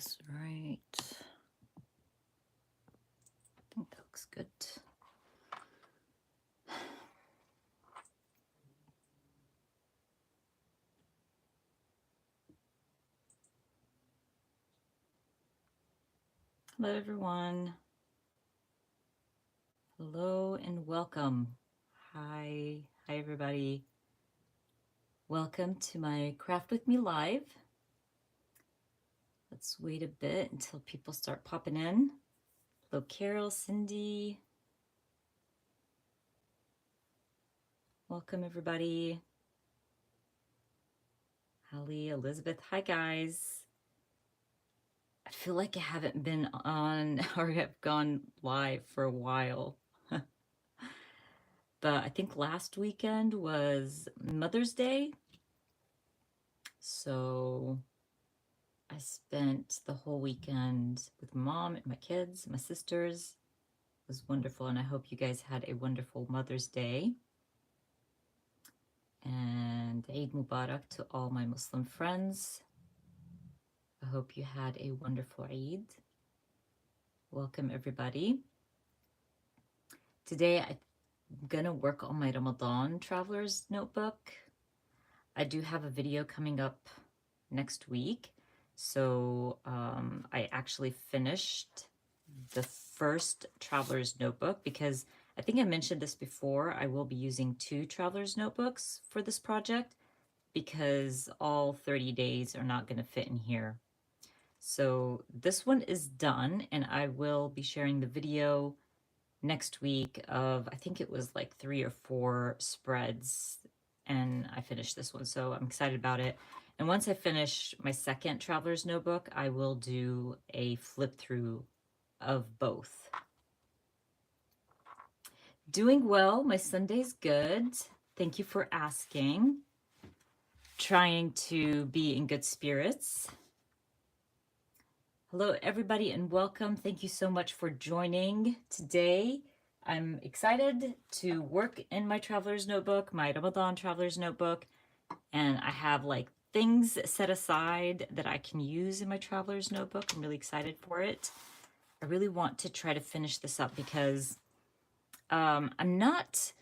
this right. I think that looks good. Hello, everyone. Hello and welcome. Hi, everybody. Welcome to my Craft With Me Live. Let's wait a bit until people start popping in. Hello, Carol, Cindy. Welcome, everybody. Holly, Elizabeth. Hi, guys. I feel like I haven't been on or have gone live for a while. But I think last weekend was Mother's Day. So I spent the whole weekend with Mom and my kids, my sisters. It was wonderful, and I hope you guys had a wonderful Mother's Day. And Eid Mubarak to all my Muslim friends. I hope you had a wonderful Eid. Welcome, everybody. Today, I'm gonna work on my Ramadan Traveler's Notebook. I do have a video coming up next week. So I actually finished the first Traveler's Notebook because I think I mentioned this before. I will be using 2 Traveler's Notebooks for this project because all 30 days are not going to fit in here. So this one is done, and I will be sharing the video next week of, I think it was like 3 or 4 spreads, and I finished this one, so I'm excited about it. And once I finish my second Traveler's Notebook, I will do a flip through of both. Doing well. My Sunday's good. Thank you for asking. Trying to be in good spirits. Hello, everybody, and welcome. Thank you so much for joining today. I'm excited to work in my Traveler's Notebook, my Ramadan Traveler's Notebook, and I have like things set aside that I can use in my Traveler's Notebook. I'm really excited for it. I really want to try to finish this up because I'm not,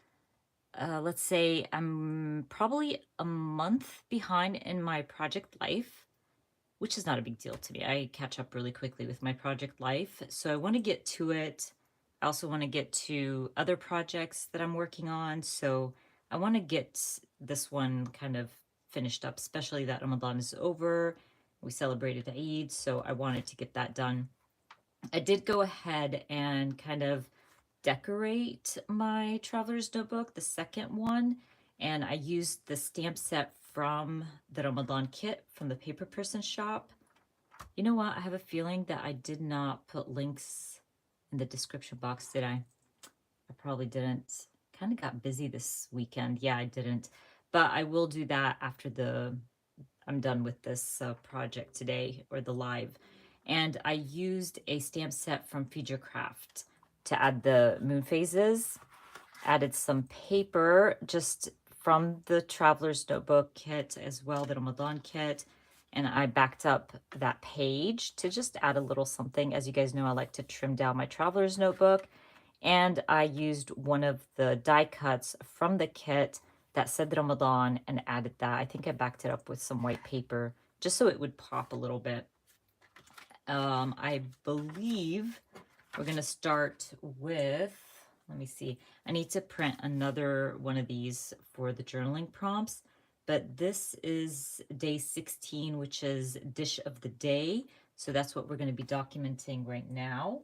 let's say, I'm probably a month behind in my project life, which is not a big deal to me. I catch up really quickly with my project life. So I want to get to it. I also want to get to other projects that I'm working on. So I want to get this one kind of finished up, especially that Ramadan is over. We celebrated Eid, so I wanted to get that done. I did go ahead and kind of decorate my Traveler's Notebook, the second one, and I used the stamp set from the Ramadan kit from the Paper Person shop. You know what? I have a feeling that I did not put links in the description box, did I? I probably didn't. Kind of got busy this weekend. Yeah, I didn't. But I will do that after I'm done with this project today, or the live. And I used a stamp set from Feed Your Craft to add the moon phases. Added some paper just from the Traveler's Notebook kit as well, the Ramadan kit. And I backed up that page to just add a little something. As you guys know, I like to trim down my Traveler's Notebook. And I used one of the die cuts from the kit that said Ramadan and added that. I think I backed it up with some white paper just so it would pop a little bit. I believe we're going to start with, let me see. I need to print another one of these for the journaling prompts, but this is day 16, which is dish of the day. So that's what we're going to be documenting right now.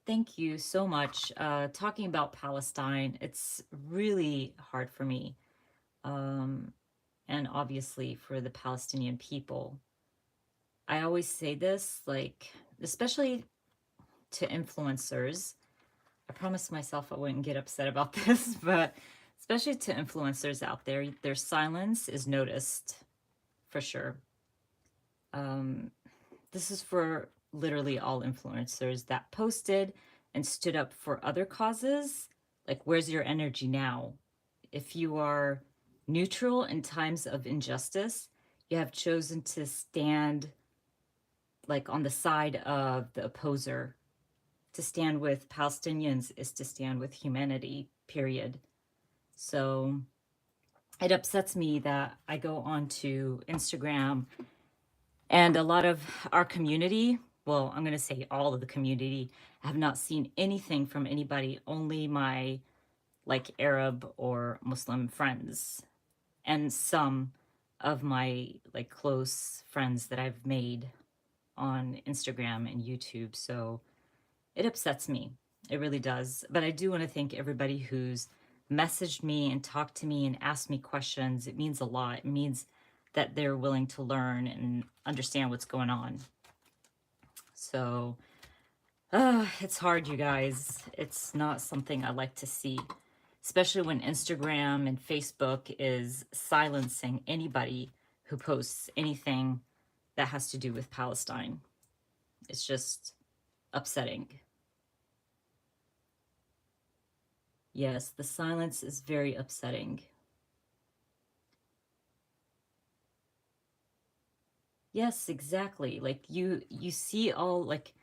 Thank you so much. Talking about Palestine, it's really hard for me. And obviously for the Palestinian people. I always say this, like, especially to influencers. I promised myself I wouldn't get upset about this, but especially to influencers out there, their silence is noticed for sure. This is for literally all influencers that posted and stood up for other causes, Like, where's your energy now? If you are neutral in times of injustice, you have chosen to stand like on the side of the opposer. To stand with Palestinians is to stand with humanity, period. So it upsets me that I go onto Instagram and a lot of our community, well, I'm going to say all of the community, have not seen anything from anybody, only my like Arab or Muslim friends and some of my like close friends that I've made on Instagram and YouTube. So it upsets me. It really does. But I do want to thank everybody who's messaged me and talked to me and asked me questions. It means a lot. It means that they're willing to learn and understand what's going on. So it's hard, you guys. It's not something I like to see, especially when Instagram and Facebook is silencing anybody who posts anything that has to do with Palestine. It's just upsetting. Yes, the silence is very upsetting. Yes, exactly. Like you see all like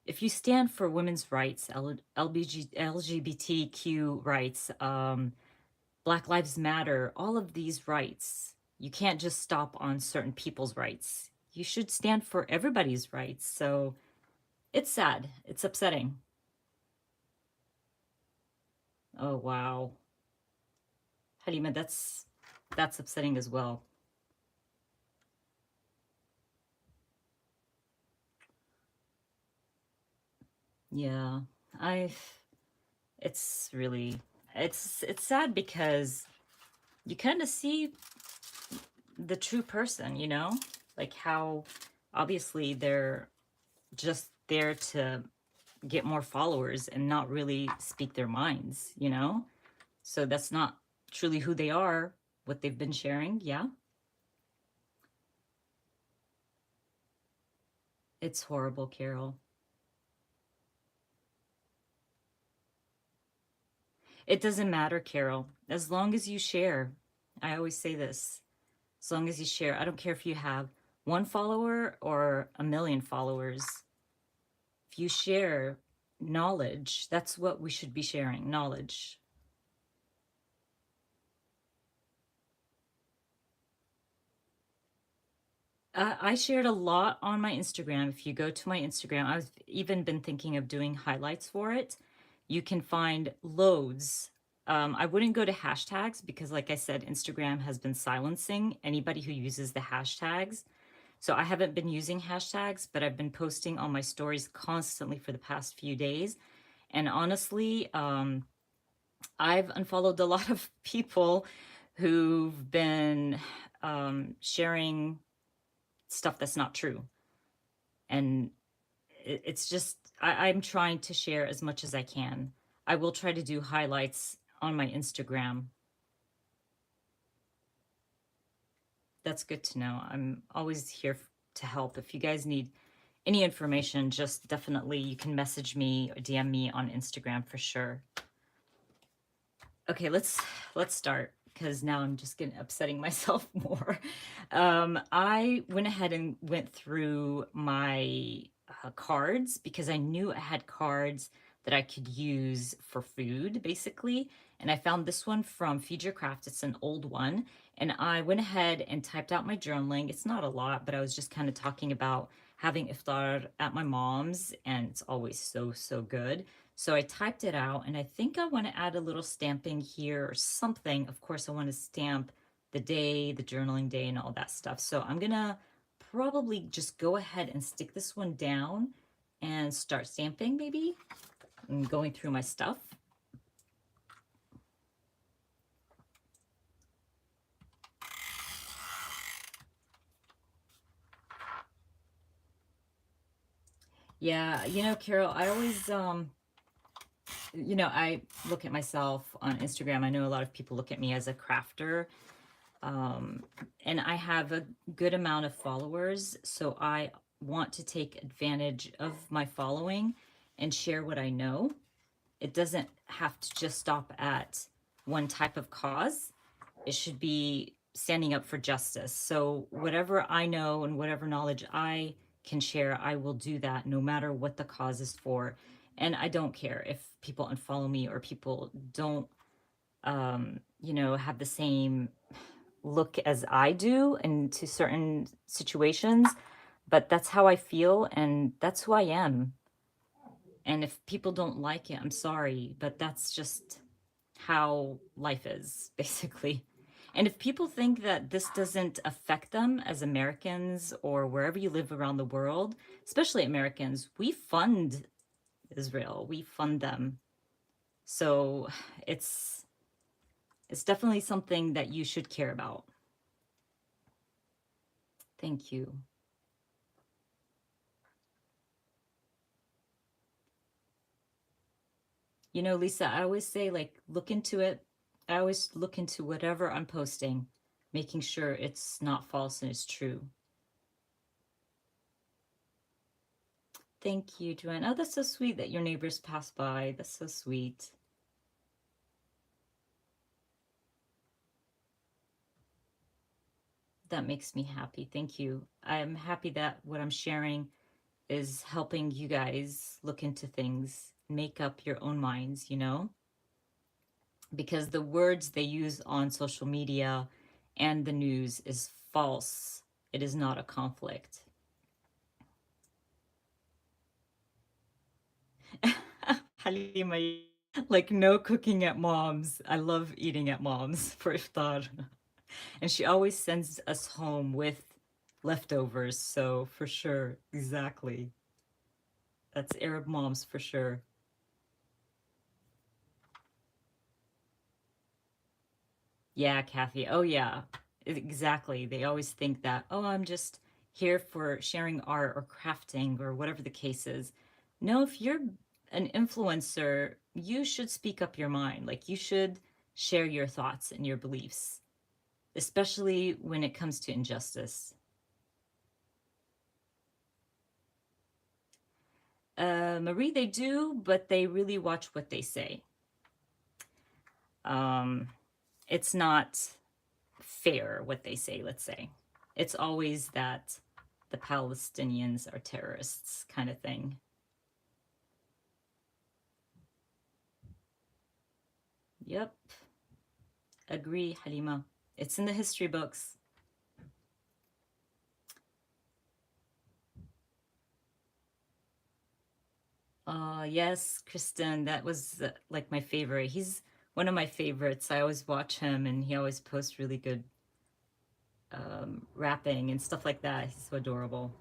if you stand for women's rights, LGBTQ rights, Black Lives Matter, all of these rights, you can't just stop on certain people's rights. You should stand for everybody's rights. So it's sad. It's upsetting. Oh wow. Halima, that's upsetting as well. Yeah. I it's really it's sad because you kind of see the true person, you know? Like how obviously they're just there to get more followers and not really speak their minds, you know? So that's not truly who they are, what they've been sharing. Yeah. It's horrible, Carol. It doesn't matter, Carol, as long as you share. I always say this, as long as you share. I don't care if you have one follower or a million followers. If you share knowledge, that's what we should be sharing, knowledge. I shared a lot on my Instagram. If you go to my Instagram, I've even been thinking of doing highlights for it. You can find loads. I wouldn't go to hashtags because, like I said, Instagram has been silencing anybody who uses the hashtags. So I haven't been using hashtags, but I've been posting on my stories constantly for the past few days. And honestly, I've unfollowed a lot of people who've been sharing stuff that's not true. And it's just, I'm trying to share as much as I can. I will try to do highlights on my Instagram. That's good to know. I'm always here to help. If you guys need any information, just definitely you can message me or DM me on Instagram for sure. Okay, let's start because now I'm just getting upsetting myself more. I went ahead and went through my cards because I knew I had cards that I could use for food, basically. And I found this one from Feed Your Craft. It's an old one. And I went ahead and typed out my journaling. It's not a lot, but I was just kind of talking about having iftar at my mom's, and it's always so, so good. So I typed it out, and I think I want to add a little stamping here or something. Of course, I want to stamp the day, the journaling day, and all that stuff. So I'm going to probably just go ahead and stick this one down and start stamping maybe and going through my stuff. Yeah, you know, Carol, I always I look at myself on Instagram. I know a lot of people look at me as a crafter. And I have a good amount of followers, so I want to take advantage of my following and share what I know. it doesn't have to just stop at one type of cause. It should be standing up for justice. So whatever I know and whatever knowledge I can share, I will do that no matter what the cause is for. And I don't care if people unfollow me or people don't, you know, have the same look as I do into certain situations, but that's how I feel and that's who I am. And if people don't like it, I'm sorry, but that's just how life is, basically. And if people think that this doesn't affect them as Americans or wherever you live around the world, especially Americans, we fund Israel, we fund them. So it's it's definitely something that you should care about. Thank you. You know, Lisa, I always say, like, look into it. I always look into whatever I'm posting, making sure it's not false and it's true. Thank you, Joanne. Oh, that's so sweet that your neighbors pass by. That's so sweet. That makes me happy. Thank you. I'm happy that what I'm sharing is helping you guys look into things, make up your own minds, you know? Because the words they use on social media and the news is false. It is not a conflict. Halima, like no cooking at mom's. I love eating at mom's for iftar. And she always sends us home with leftovers. So for sure, exactly. That's Arab moms for sure. Yeah, Kathy. Oh, yeah. Exactly. They always think that, oh, I'm just here for sharing art or crafting or whatever the case is. No, if you're an influencer, you should speak up your mind. Like, you should share your thoughts and your beliefs, especially when it comes to injustice. Marie, they do, but they really watch what they say. Um, it's not fair what they say, let's say. It's always that the Palestinians are terrorists kind of thing. Yep, agree, Halima. It's in the history books. Yes, Kristen, that was like my favorite. He's one of my favorites. I always watch him and he always posts really good rapping and stuff like that. He's so adorable.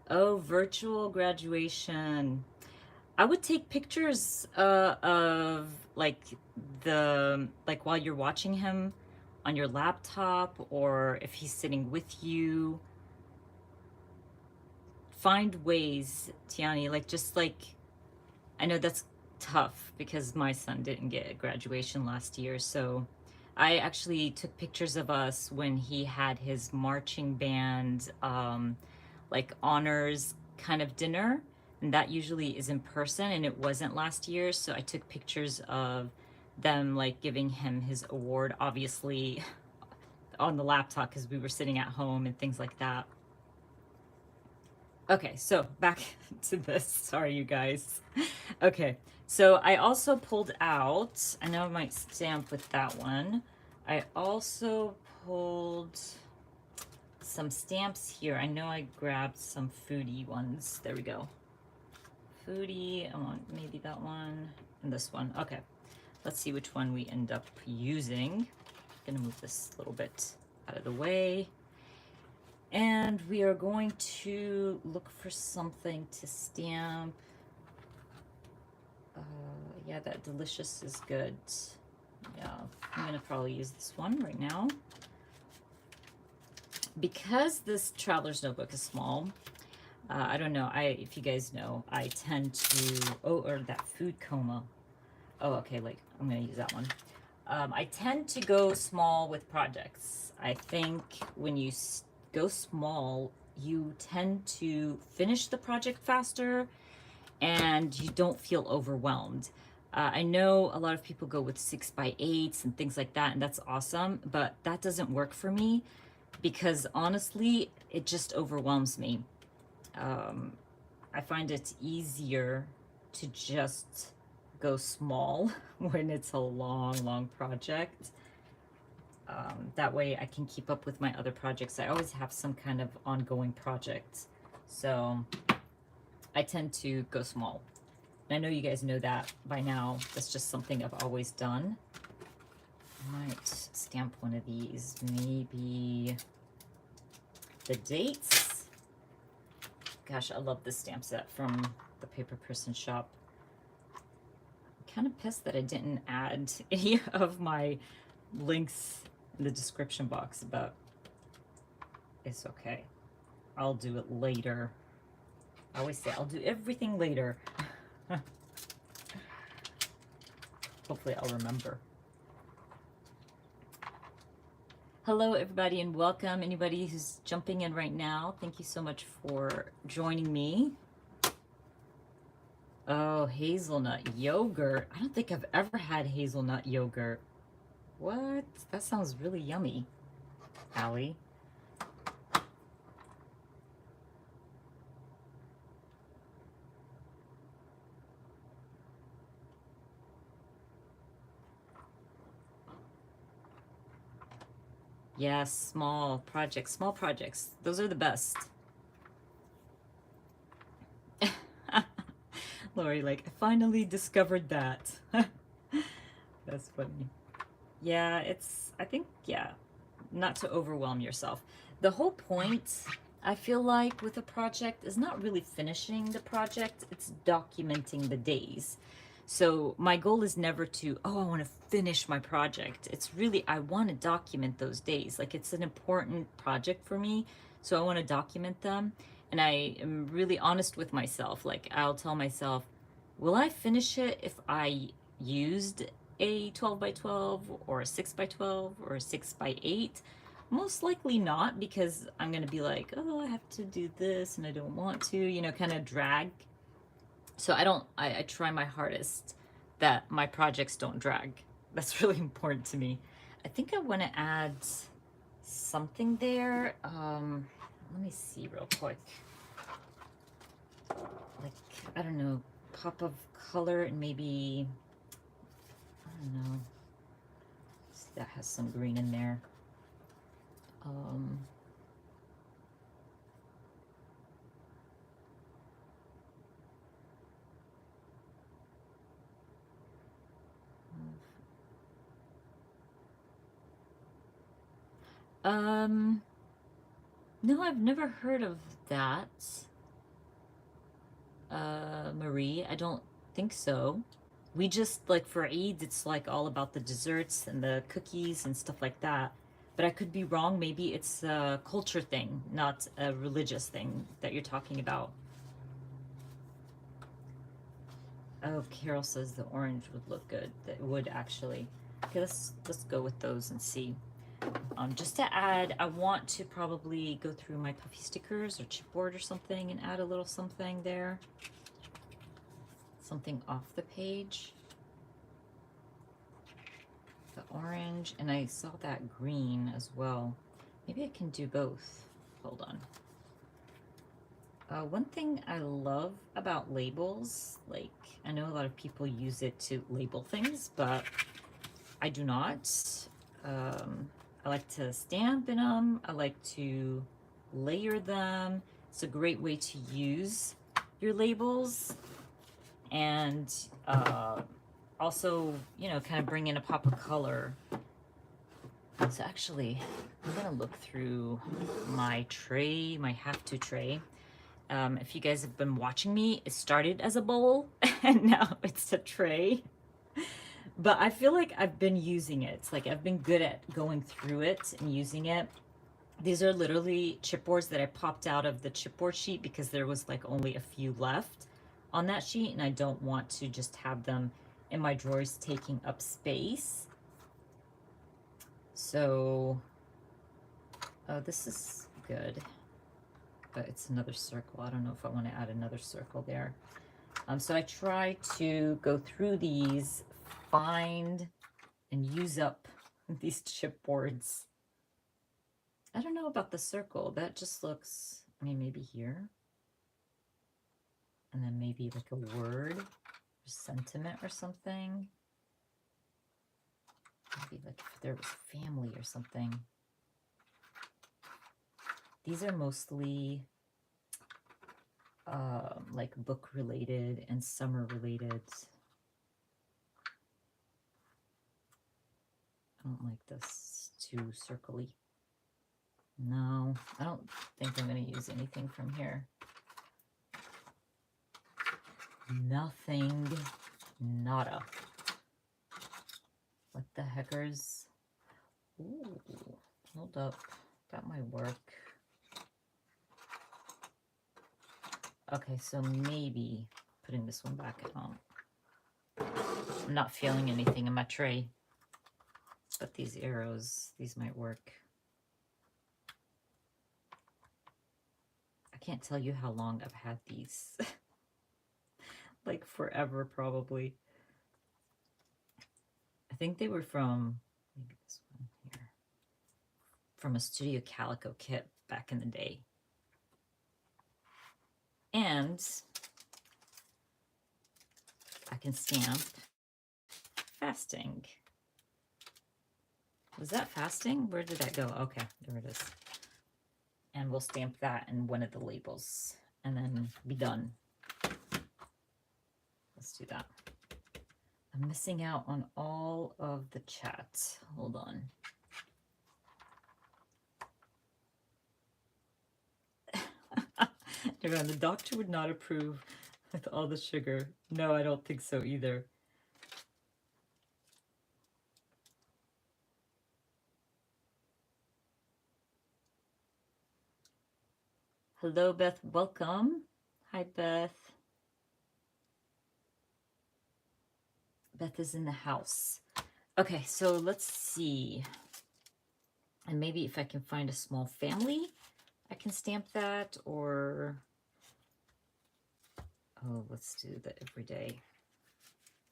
Oh, virtual graduation. I would take pictures of like like while you're watching him on your laptop or if he's sitting with you. Find ways, Tiani, like just like I know that's tough because my son didn't get a graduation last year, so I actually took pictures of us when he had his marching band like honors kind of dinner, and that usually is in person and it wasn't last year, so I took pictures of them like giving him his award, obviously on the laptop because we were sitting at home and things like that. Okay, so back to this. Sorry, you guys. Okay, so I also pulled out, I know I might stamp with that one. I also pulled some stamps here. I know I grabbed some foodie ones. There we go. Foodie, I want maybe that one and this one. Okay, let's see which one we end up using. I'm gonna move this a little bit out of the way. And we are going to look for something to stamp. Yeah, that delicious is good. Yeah, I'm gonna probably use this one right now. Because this traveler's notebook is small, I don't know, if you guys know, I tend to, oh, or that food coma. Oh, okay, like, I'm gonna use that one. I tend to go small with projects. I think when you go small, you tend to finish the project faster and you don't feel overwhelmed. I know a lot of people go with 6x8s and things like that, and that's awesome, but that doesn't work for me because honestly, it just overwhelms me. I find it easier to just go small when it's a long project. That way I can keep up with my other projects. I always have some kind of ongoing project. So I tend to go small. And I know you guys know that by now. That's just something I've always done. I might stamp one of these. Maybe the dates. Gosh, I love this stamp set from the Paper Person shop. I'm kind of pissed that I didn't add any of my links in the description box, but it's okay. I'll do it later. I always say I'll do everything later. Hopefully I'll remember. Hello everybody and welcome. Anybody who's jumping in right now, thank you so much for joining me. Oh, hazelnut yogurt. I don't think I've ever had hazelnut yogurt. What? That sounds really yummy, Allie. Yes, small projects, small projects. Those are the best. Lori, like, I finally discovered that. That's funny. Yeah, I think, yeah, not to overwhelm yourself. The whole point, I feel like, with a project is not really finishing the project, it's documenting the days. So my goal is never to, oh, I want to finish my project. It's really, I want to document those days. Like, it's an important project for me, so I want to document them. And I am really honest with myself. Like, I'll tell myself, will I finish it if I used a 12x12 or a 6x12 or a 6x8? Most likely not, because I'm going to be like, oh, I have to do this and I don't want to, you know, kind of drag. So I try my hardest that my projects don't drag. That's really important to me. I think I want to add something there. Let me see real quick. Like, I don't know, pop of color and maybe, I don't know. See, that has some green in there. No, I've never heard of that. Marie, I don't think so. We just, like, for Eid, it's like all about the desserts and the cookies and stuff like that. But I could be wrong. Maybe it's a culture thing, not a religious thing that you're talking about. Oh, Carol says the orange would look good. That would actually. Okay, let's go with those and see. Just to add, I want to probably go through my puffy stickers or chipboard or something and add a little something there. Something off the page. The orange, and I saw that green as well. Maybe I can do both. Hold on. One thing I love about labels, like, I know a lot of people use it to label things, but I do not. I like to stamp in them. I like to layer them. It's a great way to use your labels. And also, you know, kind of bring in a pop of color. So actually, I'm going to look through my tray, my have-to tray. If you guys have been watching me, it started as a bowl and now it's a tray. But I feel like I've been using it. It's like I've been good at going through it and using it. These are literally chipboards that I popped out of the chipboard sheet because there was like only a few left on that sheet, and I don't want to just have them in my drawers taking up space. So, oh, this is good. But it's another circle. I don't know if I want to add another circle there. So I try to go through these, find and use up these chipboards. I don't know about the circle. That just looks, I mean, maybe here. And then maybe like a word or sentiment or something. Maybe like if there was family or something. These are mostly like book related and summer related. I don't like this too circly. No, I don't think I'm going to use anything from here. Nothing. Nada. What the heckers? Ooh, hold up. That might work. Okay, so maybe putting this one back at home. I'm not feeling anything in my tray, but these arrows, these might work. I can't tell you how long I've had these. Like forever, probably. I think they were from, maybe this one here, from a Studio Calico kit back in the day. And I can stamp fasting. Was that fasting? Where did that go? Okay, there it is. And we'll stamp that in one of the labels and then be done. Let's do that. I'm missing out on all of the chat. Hold on. Everyone, the doctor would not approve with all the sugar. No, I don't think so either. Hello, Beth. Welcome. Hi, Beth. Beth is in the house. Okay, so let's see. And maybe if I can find a small family, I can stamp that, or... Oh, let's do the everyday.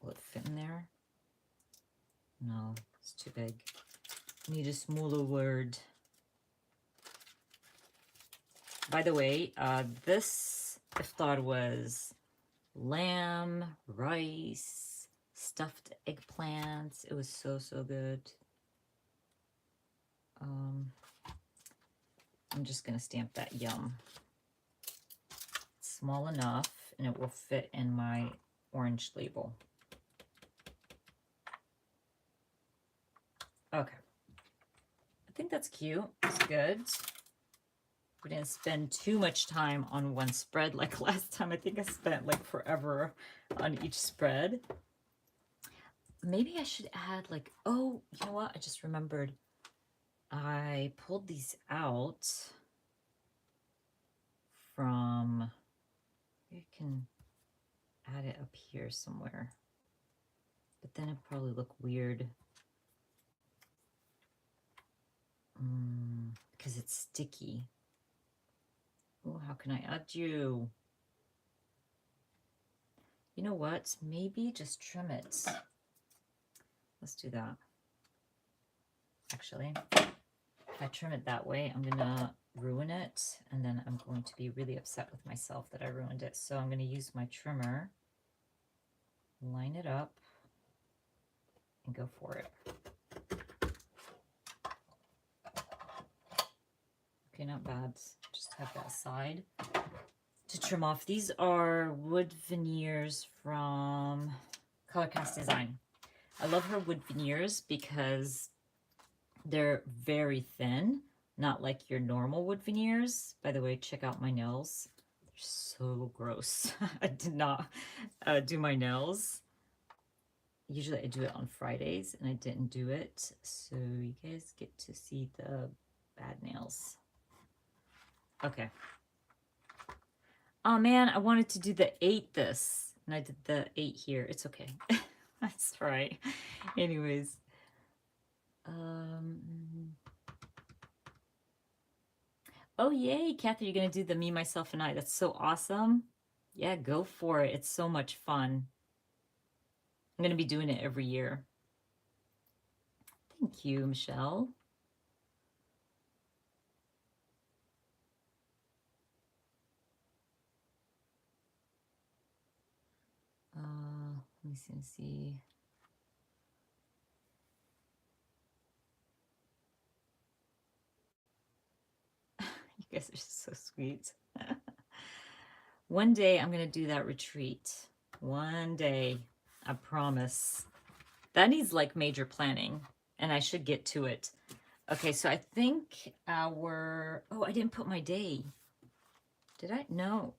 Will it fit in there? No, it's too big. Need a smaller word. By the way, this iftar was lamb, rice, stuffed eggplants. It was so, so good. I'm just going to stamp that yum. It's small enough, and it will fit in my orange label. Okay. I think that's cute. It's good. We didn't spend too much time on one spread like last time. I think I spent like forever on each spread. Maybe I should add like, oh, you know what? I just remembered. I pulled these out from, you can add it up here somewhere, but then it'd probably look weird because it's sticky. Oh, how can I add you? You know what? Maybe just trim it. Let's do that. Actually, if I trim it that way, I'm gonna ruin it, and then I'm going to be really upset with myself that I ruined it. So I'm gonna use my trimmer, line it up, and go for it. Okay, not bad. Just have that side to trim off. These are wood veneers from Colorcast Design. I love her wood veneers because they're very thin, not like your normal wood veneers. By the way, check out my nails. They're so gross. I did not do my nails. Usually I do it on Fridays, and I didn't do it. So you guys get to see the bad nails. Okay. Oh man, I wanted to do the 8 this, and I did the 8 here. It's okay. That's right. Anyways. Oh, yay, Kathy, you're going to do the Me, Myself, and I. That's so awesome. Yeah, go for it. It's so much fun. I'm going to be doing it every year. Thank you, Michelle. Let me see. Let me see. You guys are so sweet. One day I'm going to do that retreat. One day. I promise. That needs like major planning, and I should get to it. Okay, so I think oh, I didn't put my day. Did I? No.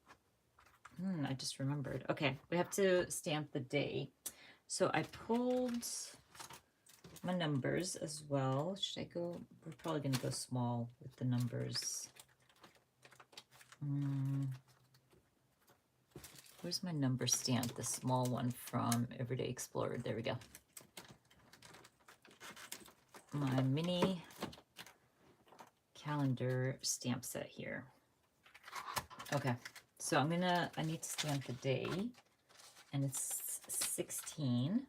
I just remembered. Okay, we have to stamp the day. So I pulled my numbers as well. Should I go? We're probably going to go small with the numbers. Where's my number stamp? The small one from Everyday Explorer. There we go. My mini calendar stamp set here. Okay, so I need to stamp the day, and it's 16.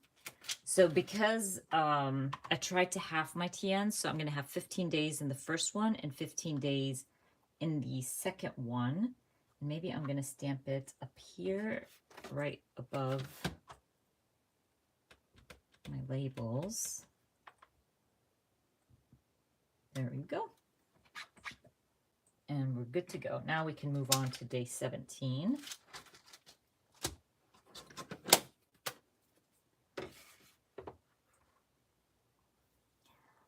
So because I tried to half my TN, so I'm gonna have 15 days in the first one and 15 days in the second one. And maybe I'm gonna stamp it up here, right above my labels. There we go. And we're good to go. Now we can move on to day 17.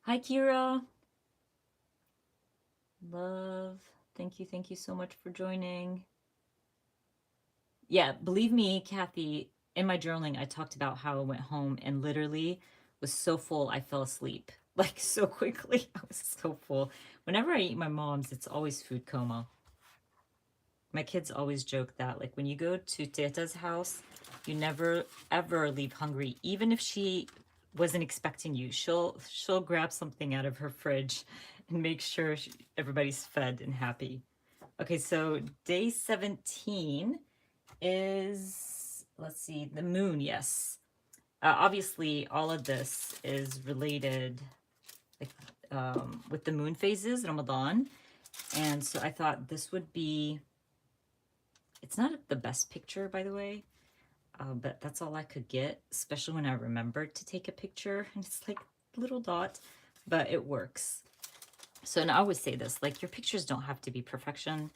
Hi, Kira. Love. Thank you so much for joining. Yeah, believe me, Kathy, in my journaling, I talked about how I went home and literally was so full I fell asleep. Like so quickly. I was so full. Whenever I eat my mom's, it's always food coma. My kids always joke that, like, when you go to Teta's house, you never ever leave hungry. Even if she wasn't expecting you, she'll grab something out of her fridge and make sure everybody's fed and happy. Okay, so day 17 is, let's see, the moon. Yes. Obviously, all of this is related, like, with the moon phases, Ramadan. And so I thought this would be, it's not the best picture, by the way, but that's all I could get, especially when I remembered to take a picture. And it's like a little dot, but it works. So, and I always say this, like, your pictures don't have to be perfection.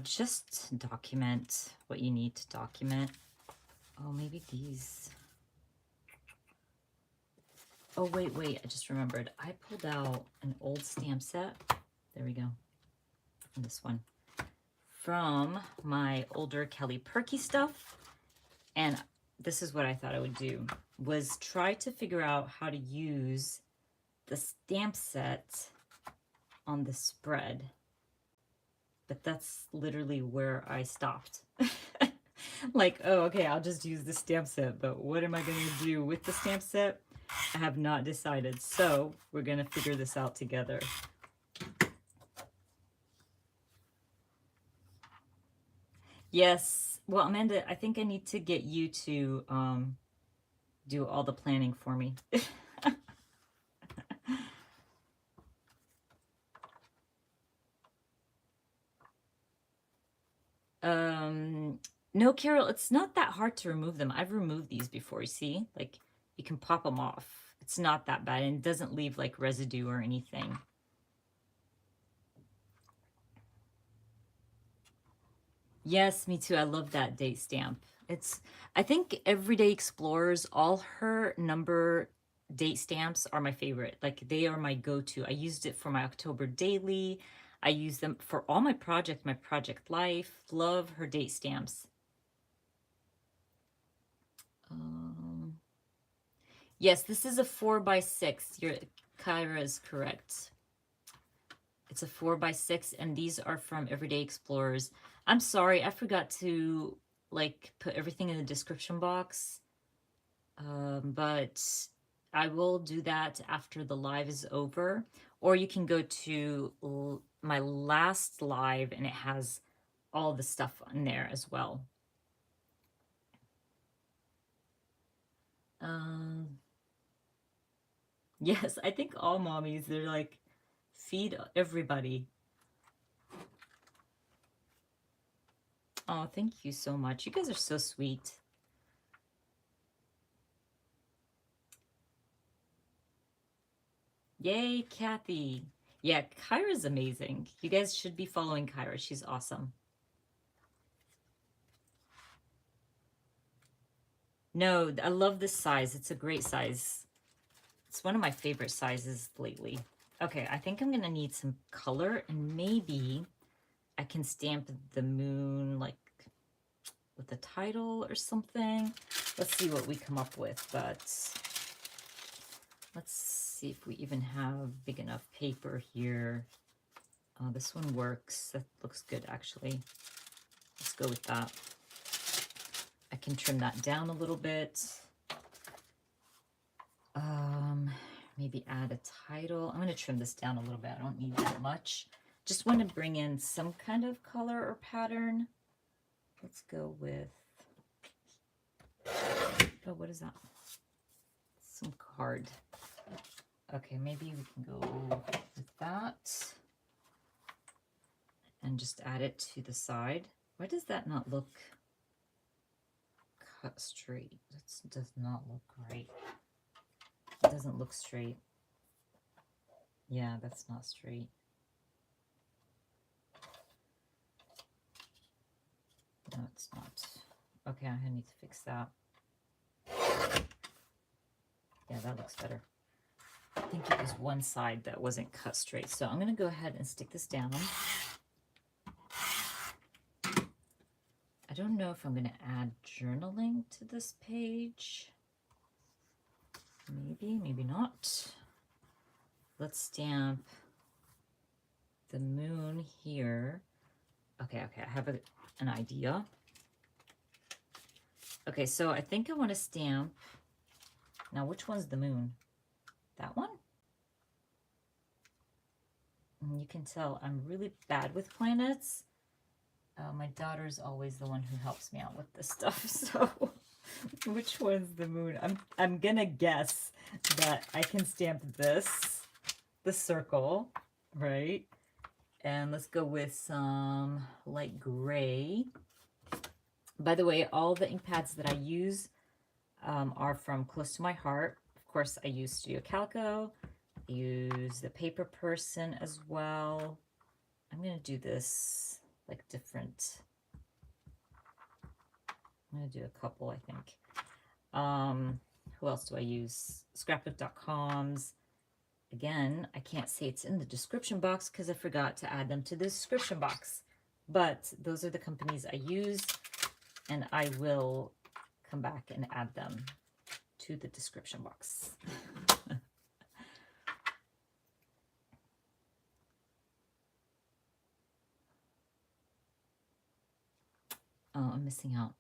Just document what you need to document. Oh, maybe these. Oh, wait, I just remembered. I pulled out an old stamp set. There we go. And this one. From my older Kelly Perky stuff. And this is what I thought I would do, was try to figure out how to use the stamp set on the spread. But that's literally where I stopped. Like, oh, okay, I'll just use the stamp set, but what am I going to do with the stamp set? I have not decided, so we're going to figure this out together. Yes, well, Amanda, I think I need to get you to do all the planning for me. No, Carol, it's not that hard to remove them. I've removed these before, you see? Like, you can pop them off. It's not that bad, and it doesn't leave, like, residue or anything. Yes, me too. I love that date stamp. I think Everyday Explorers, all her number date stamps are my favorite. Like, they are my go-to. I used it for my October daily. I use them for all my project life. Love her date stamps. Yes, this is a 4x6. Your Kyra is correct. It's a 4x6, and these are from Everyday Explorers. I'm sorry, I forgot to like put everything in the description box, but I will do that after the live is over. Or you can go to my last live, and it has all the stuff in there as well. Yes, I think all mommies, they're like, feed everybody. Oh, thank you so much. You guys are so sweet. Yay, Kathy. Yeah, Kyra's amazing. You guys should be following Kyra. She's awesome. No, I love this size. It's a great size. It's one of my favorite sizes lately. Okay, I think I'm going to need some color, and maybe I can stamp the moon like with the title or something. Let's see what we come up with, but let's see if we even have big enough paper here. Oh, this one works. That looks good, actually. Let's go with that. I can trim that down a little bit. Maybe add a title. I'm going to trim this down a little bit. I don't need that much. Just want to bring in some kind of color or pattern. Let's go with, oh, what is that? Some card. Okay, maybe we can go with that. And just add it to the side. Why does that not look cut straight? That does not look great. It doesn't look straight. Yeah, that's not straight. No, it's not. Okay, I need to fix that. Yeah, that looks better. I think it was one side that wasn't cut straight. So I'm going to go ahead and stick this down. I don't know if I'm going to add journaling to this page. Maybe, maybe not. Let's stamp the moon here. Okay, I have an idea. Okay, so I think I want to stamp. Now, which one's the moon? That one? And you can tell I'm really bad with planets. My daughter's always the one who helps me out with this stuff. So, which one's the moon? I'm gonna guess that I can stamp this, the circle, right? And let's go with some light gray. By the way, all the ink pads that I use are from Close to My Heart. Of course, I use Studio Calico. I use the Paper Person as well. I'm going to do this like different. I'm going to do a couple, I think. Who else do I use? Scrapbook.com's. Again, I can't say it's in the description box because I forgot to add them to the description box. But those are the companies I use, and I will come back and add them to the description box. Oh, I'm missing out.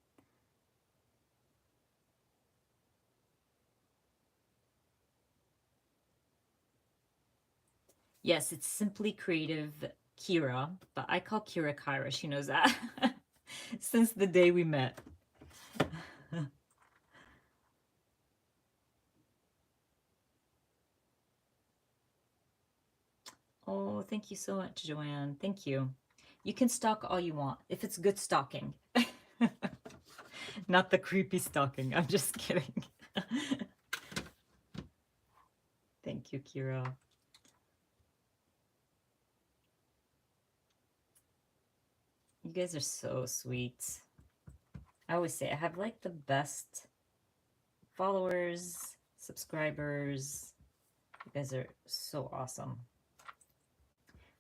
Yes, it's Simply Creative Kira, but I call Kira Kyra. She knows that since the day we met. Oh, thank you so much, Joanne. Thank you. You can stalk all you want if it's good stalking. Not the creepy stalking. I'm just kidding. Thank you, Kira. You guys are so sweet. I always say I have like the best followers, subscribers. You guys are so awesome.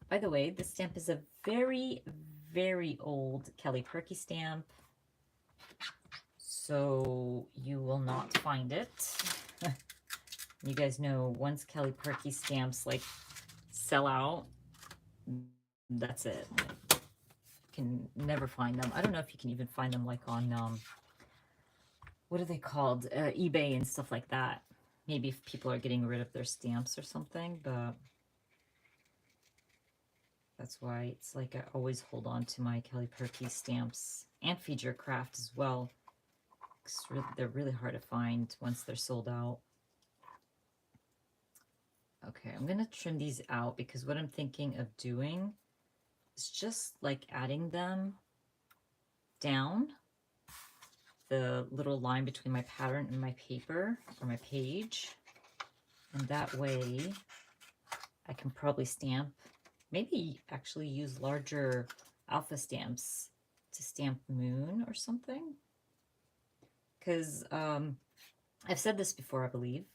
By the way, this stamp is a very, very old Kelly Perky stamp. So you will not find it. You guys know once Kelly Perky stamps like sell out, that's it. You can never find them. I don't know if you can even find them like on what are they called? eBay and stuff like that. Maybe if people are getting rid of their stamps or something, but That's why it's like I always hold on to my Kelly Perky stamps and Feed Your Craft as well. They're really hard to find once they're sold out. Okay, I'm going to trim these out because what I'm thinking of doing is just like adding them down the little line between my pattern and my paper or my page. And that way I can probably stamp, maybe actually use larger alpha stamps to stamp moon or something. Because I've said this before, I believe.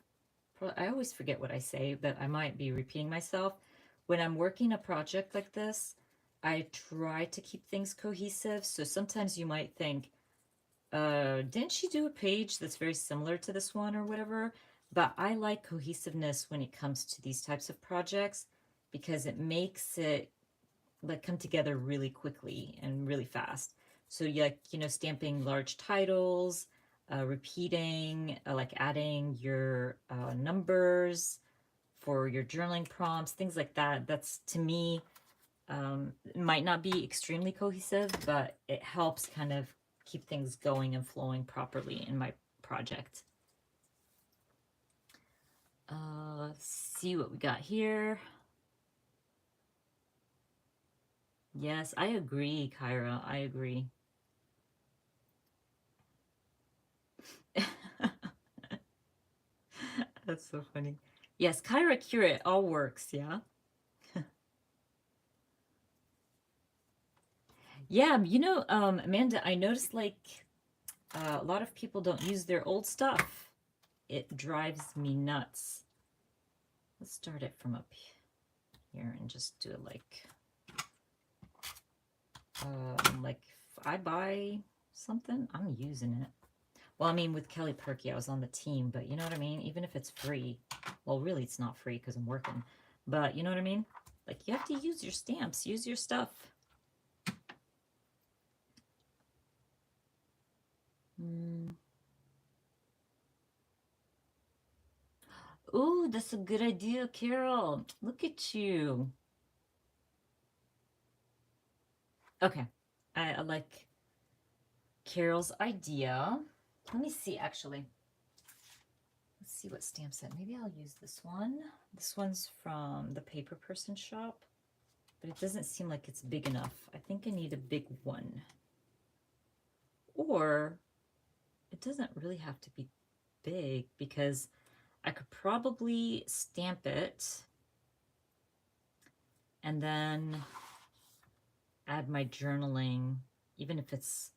I always forget what I say, but I might be repeating myself. When I'm working a project like this, I try to keep things cohesive. So sometimes you might think, didn't she do a page that's very similar to this one or whatever? But I like cohesiveness when it comes to these types of projects because it makes it like come together really quickly and really fast. So like, you know, stamping large titles, repeating, like adding your numbers for your journaling prompts, things like that. That's, to me, it might not be extremely cohesive, but it helps kind of keep things going and flowing properly in my project. Let's see what we got here. Yes, I agree, Kyra. I agree. That's so funny. Yes, Kyra Cura, it all works, yeah? Yeah, you know, Amanda, I noticed like a lot of people don't use their old stuff. It drives me nuts. Let's start it from up here and just do it like if I buy something, I'm using it. Well, I mean, with Kelly Perky, I was on the team, but you know what I mean? Even if it's free, well, really, it's not free because I'm working, but you know what I mean? Like, you have to use your stamps, use your stuff. Ooh, that's a good idea, Carol. Look at you. Okay, I like Carol's idea. Let me see, actually. Let's see what stamp set. Maybe I'll use this one. This one's from the Paper Person shop, but it doesn't seem like it's big enough. I think I need a big one. Or it doesn't really have to be big because I could probably stamp it and then add my journaling, even if it's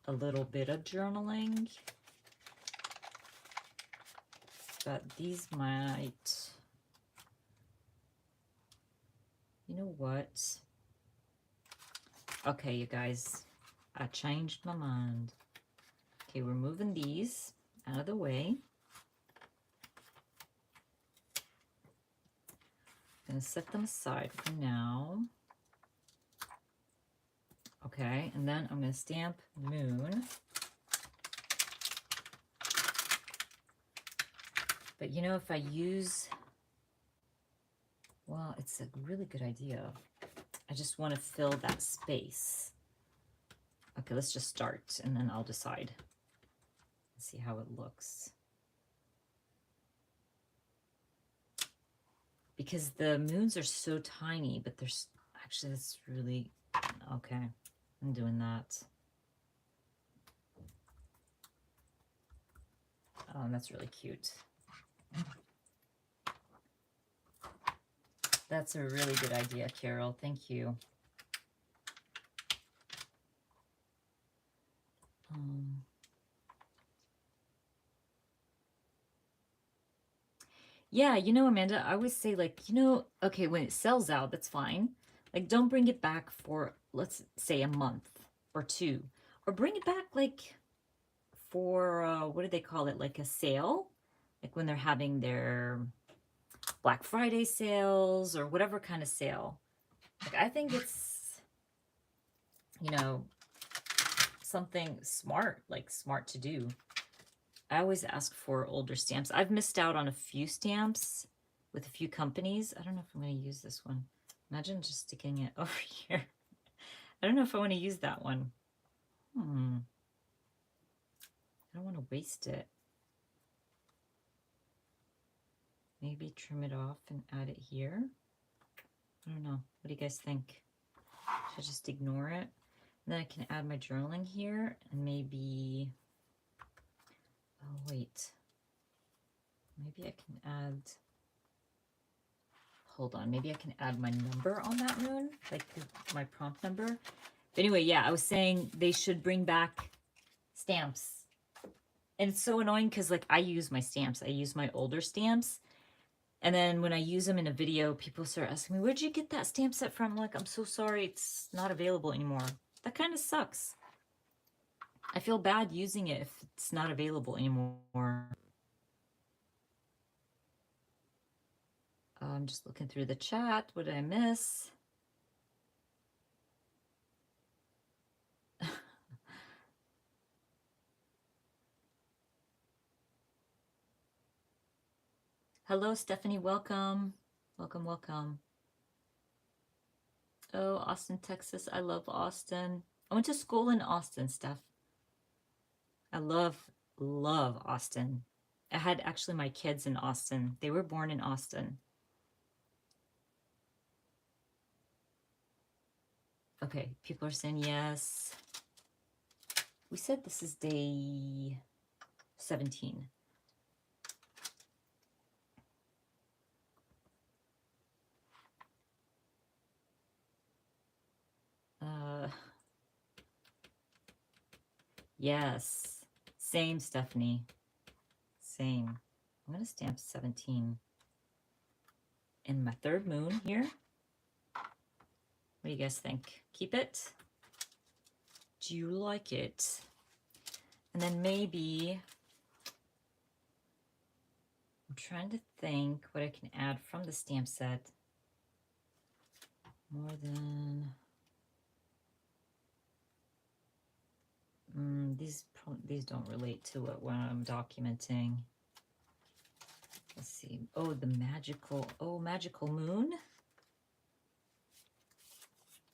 a little bit of journaling. But these might, you know what? Okay, you guys, I changed my mind. Okay, we're moving these out of the way. I'm gonna set them aside for now. Okay, and then I'm gonna stamp moon. But you know, if I use, well, it's a really good idea. I just want to fill that space. Okay, let's just start and then I'll decide. Let's see how it looks. Because the moons are so tiny, but there's actually, that's really, okay, I'm doing that. That's really cute. That's a really good idea, Carol. Thank you. Yeah, you know, Amanda, I always say, like, you know, okay, when it sells out, that's fine. Like, don't bring it back for, let's say, a month or two. Or bring it back, like, for, what do they call it? Like a sale? Like when they're having their Black Friday sales or whatever kind of sale. Like, I think it's, you know, something smart, like smart to do. I always ask for older stamps. I've missed out on a few stamps with a few companies. I don't know if I'm going to use this one. Imagine just sticking it over here. I don't know if I want to use that one. I don't want to waste it. Maybe trim it off and add it here. I don't know. What do you guys think? Should I just ignore it? And then I can add my journaling here and maybe, oh wait, maybe I can add, hold on, maybe I can add my number on that moon, like my prompt number. But anyway, yeah, I was saying they should bring back stamps. And it's so annoying because like I use my stamps. I use my older stamps. And then when I use them in a video, people start asking me, where'd you get that stamp set from? I'm like, I'm so sorry, it's not available anymore. That kind of sucks. I feel bad using it if it's not available anymore. I'm just looking through the chat. What did I miss? Hello, Stephanie. Welcome. Welcome, welcome. Oh, Austin, Texas. I love Austin. I went to school in Austin, Steph. I love Austin. I had actually my kids in Austin. They were born in Austin. Okay, people are saying yes. We said this is day 17. Yes. Same, Stephanie. Same. I'm going to stamp 17. In my third moon here. What do you guys think? Keep it? Do you like it? And then maybe, I'm trying to think what I can add from the stamp set. More than, these don't relate to what I'm documenting. Let's see. Oh, the magical moon.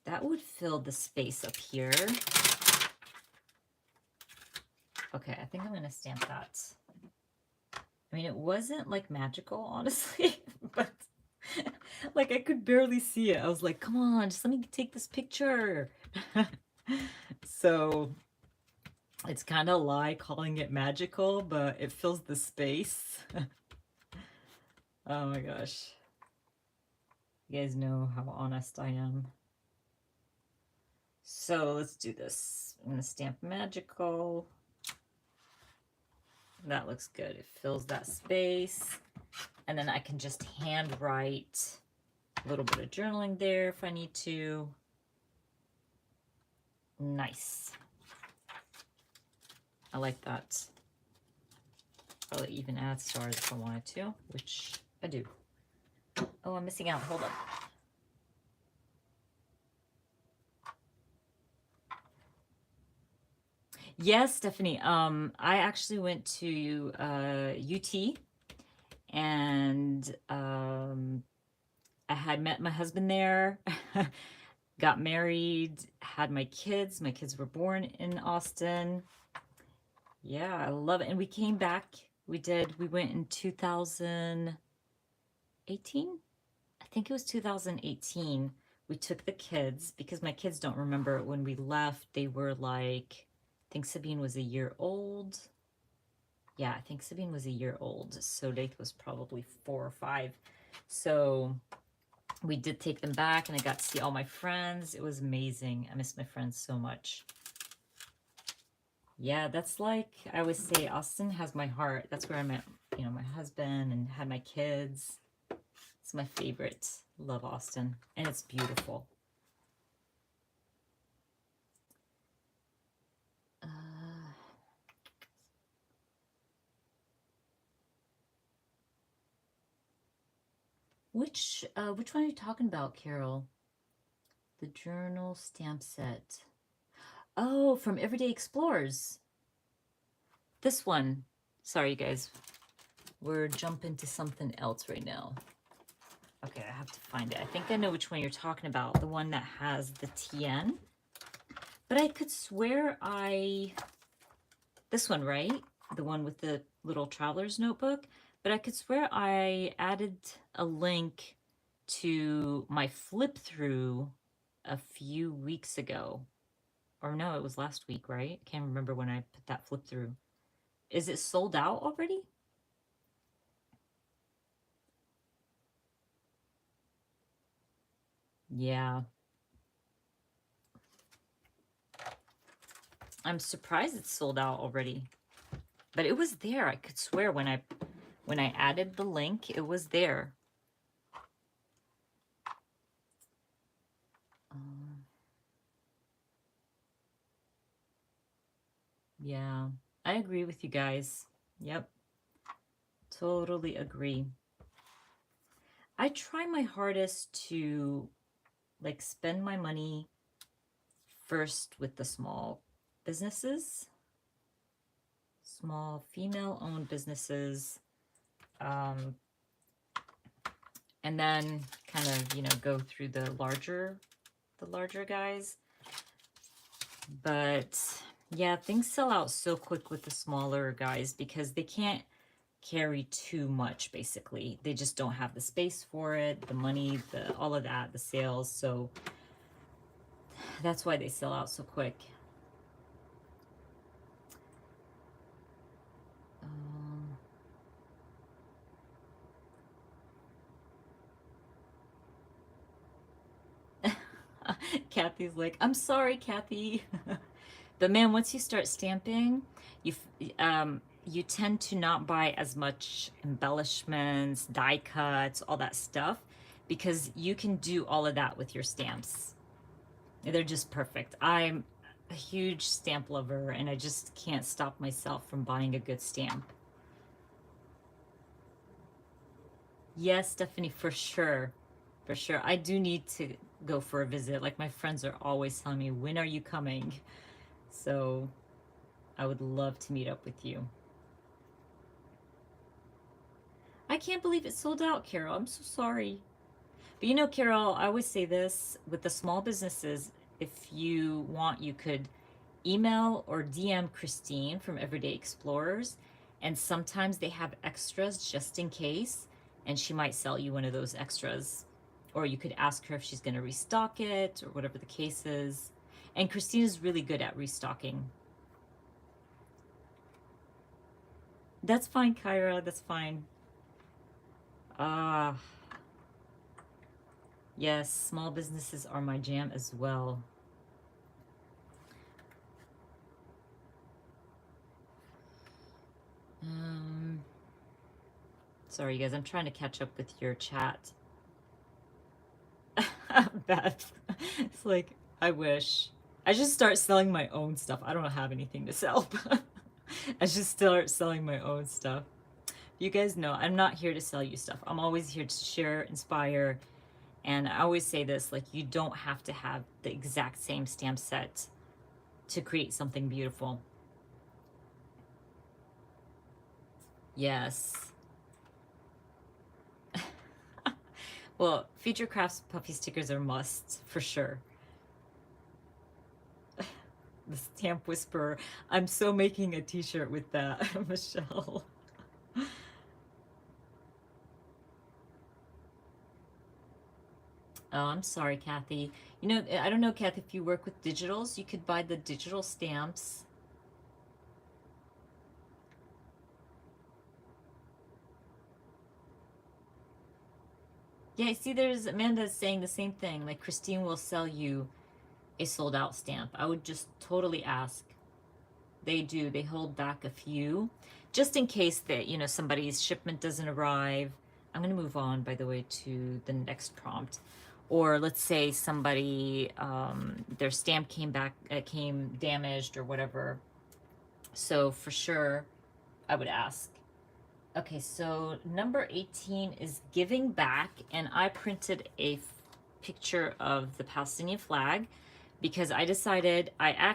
That would fill the space up here. Okay, I think I'm going to stamp that. I mean, it wasn't like magical, honestly, but like I could barely see it. I was like, come on, just let me take this picture. So it's kind of a lie calling it magical, but it fills the space. Oh my gosh. You guys know how honest I am. So let's do this. I'm going to stamp magical. That looks good. It fills that space. And then I can just handwrite a little bit of journaling there if I need to. Nice. I like that. Probably even add stars if I wanted to, which I do. Oh, I'm missing out. Hold on. Yes, Stephanie. I actually went to UT, and I had met my husband there, got married, had my kids. My kids were born in Austin. Yeah, I love it. And we came back. We went in 2018. I think it was 2018. We took the kids because my kids don't remember when we left. They were like, I think Sabine was a year old. Yeah, I think Sabine was a year old. So Daith was probably 4 or 5. So we did take them back and I got to see all my friends. It was amazing. I miss my friends so much. Yeah, that's like, I always say, Austin has my heart. That's where I met, you know, my husband and had my kids. It's my favorite. Love Austin. And it's beautiful. Which one are you talking about, Carol? The journal stamp set. Oh, from Everyday Explorers. This one. Sorry, you guys. We're jumping to something else right now. Okay, I have to find it. I think I know which one you're talking about. The one that has the TN. But I could swear this one, right? The one with the little traveler's notebook. But I could swear I added a link to my flip through a few weeks ago. Or no, it was last week, right? I can't remember when I put that flip through. Is it sold out already? Yeah. I'm surprised it's sold out already. But it was there. I could swear when I added the link, it was there. Yeah, I agree with you guys. Yep, totally agree. I try my hardest to like spend my money first with the small businesses, small female-owned businesses, um, and then kind of, you know, go through the larger guys. But yeah, things sell out so quick with the smaller guys because they can't carry too much, basically. They just don't have the space for it, the money, all of that, the sales. So that's why they sell out so quick. Kathy's like, I'm sorry, Kathy. But man, once you start stamping, you you tend to not buy as much embellishments, die cuts, all that stuff, because you can do all of that with your stamps. They're just perfect. I'm a huge stamp lover, and I just can't stop myself from buying a good stamp. Yes, Stephanie, for sure. For sure. I do need to go for a visit. Like, my friends are always telling me, when are you coming? So I would love to meet up with you. I can't believe it sold out, Carol. I'm so sorry. But you know, Carol, I always say this with the small businesses, if you want, you could email or DM Christine from Everyday Explorers, and sometimes they have extras just in case, and she might sell you one of those extras. Or you could ask her if she's going to restock it or whatever the case is. And Christine is really good at restocking. That's fine, Kyra. That's fine. Ah, yes, small businesses are my jam as well. Sorry, guys, I'm trying to catch up with your chat. Beth, it's like, I wish. I just start selling my own stuff. I don't have anything to sell. I just start selling my own stuff. You guys know I'm not here to sell you stuff. I'm always here to share, inspire, and I always say this, like, you don't have to have the exact same stamp set to create something beautiful. Yes. Well, Future Crafts puffy stickers are musts for sure. The Stamp Whisperer. I'm so making a t-shirt with that, Michelle. Oh, I'm sorry, Kathy. You know, I don't know, Kathy, if you work with digitals, you could buy the digital stamps. Yeah, see, there's Amanda saying the same thing. Like, Christine will sell you a sold out stamp. I would just totally ask. They do. They hold back a few just in case that, you know, somebody's shipment doesn't arrive. I'm going to move on, by the way, to the next prompt. Or let's say somebody, their stamp came damaged or whatever. So for sure, I would ask. Okay, so number 18 is giving back, and I printed a picture of the Palestinian flag because I decided I'll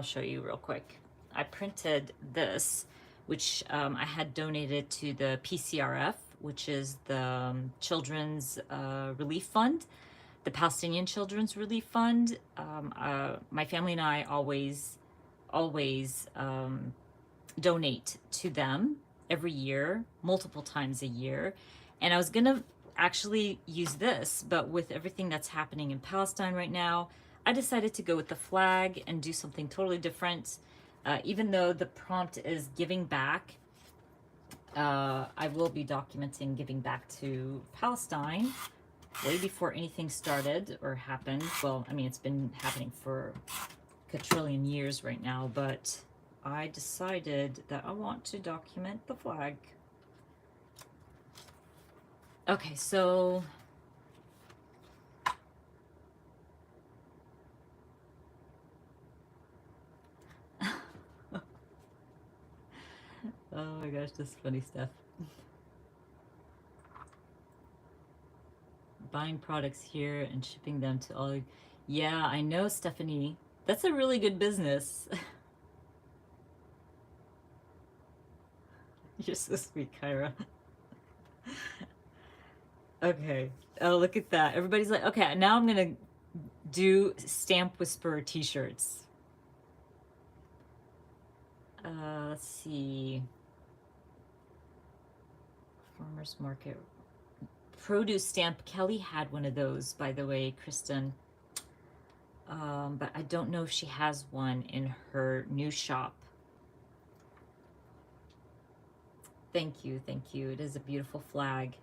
show you real quick. I printed this, which I had donated to the PCRF, which is the Children's Relief Fund, the Palestinian Children's Relief Fund. My family and I always donate to them every year, multiple times a year. And I was gonna actually use this, but with everything that's happening in Palestine right now, I decided to go with the flag and do something totally different. Even though the prompt is giving back, I will be documenting giving back to Palestine way before anything started or happened. Well, I mean, it's been happening for a quadrillion years right now, but I decided that I want to document the flag. Okay, so oh my gosh, this funny stuff. Buying products here and shipping them to all. Yeah, I know, Stephanie. That's a really good business. You're so sweet, Kyra. Okay. Oh, look at that. Everybody's like, okay, now I'm gonna do Stamp Whisperer t-shirts. Let's see. Farmers Market. Produce stamp. Kelly had one of those, by the way, Kristen. But I don't know if she has one in her new shop. Thank you, thank you. It is a beautiful flag.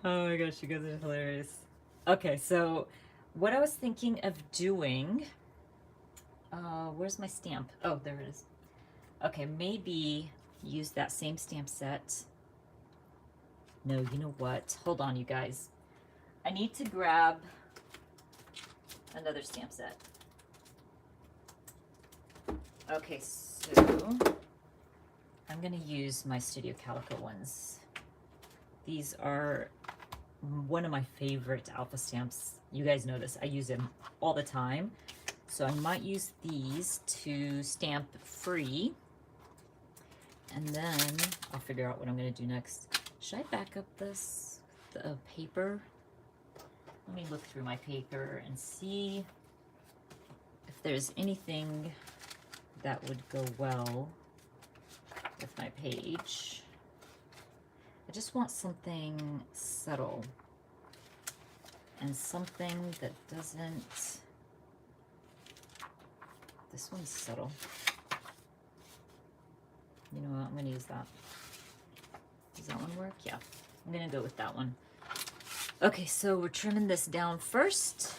Oh my gosh, you guys are hilarious. Okay, so what I was thinking of doing, where's my stamp? Oh, there it is. Okay, maybe use that same stamp set. No, you know what? Hold on, you guys. I need to grab another stamp set. Okay, so I'm gonna use my Studio Calico ones. These are one of my favorite alpha stamps. You guys know this. I use them all the time. So I might use these to stamp free. And then I'll figure out what I'm going to do next. Should I back up this paper? Let me look through my paper and see if there's anything that would go well with my page. I just want something subtle and something that doesn't, this one's subtle. You know what, I'm gonna use that. Does that one work? Yeah, I'm gonna go with that one. Okay, so we're trimming this down first.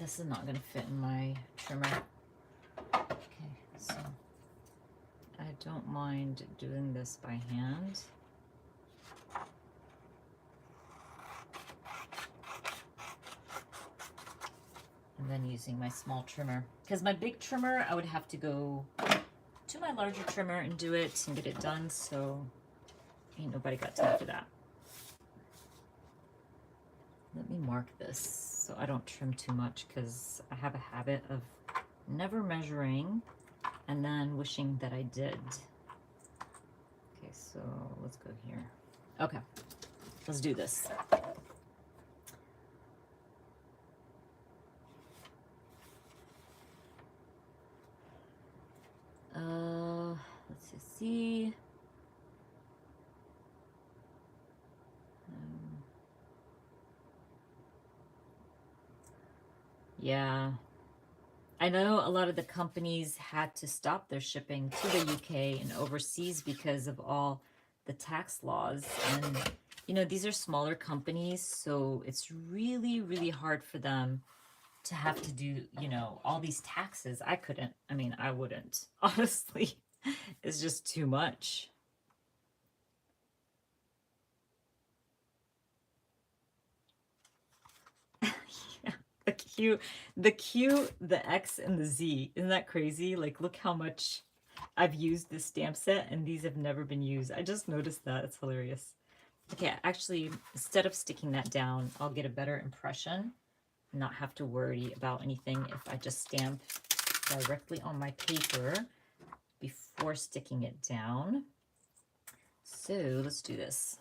This is not gonna fit in my trimmer. Okay, so I don't mind doing this by hand. And then using my small trimmer. Because my big trimmer, I would have to go to my larger trimmer and do it and get it done, so ain't nobody got time for that. Let me mark this so I don't trim too much, because I have a habit of never measuring and then wishing that I did. Okay, so let's go here. Okay, let's do this. Let's see. Yeah. I know a lot of the companies had to stop their shipping to the UK and overseas because of all the tax laws. And, you know, these are smaller companies, so it's really, really hard for them to have to do, you know, all these taxes. I couldn't. I mean, I wouldn't. Honestly, it's just too much. Yeah, the Q, the X, and the Z. Isn't that crazy? Like, look how much I've used this stamp set, and these have never been used. I just noticed that. It's hilarious. Okay, actually, instead of sticking that down, I'll get a better impression, not have to worry about anything if I just stamp directly on my paper before sticking it down. So let's do this.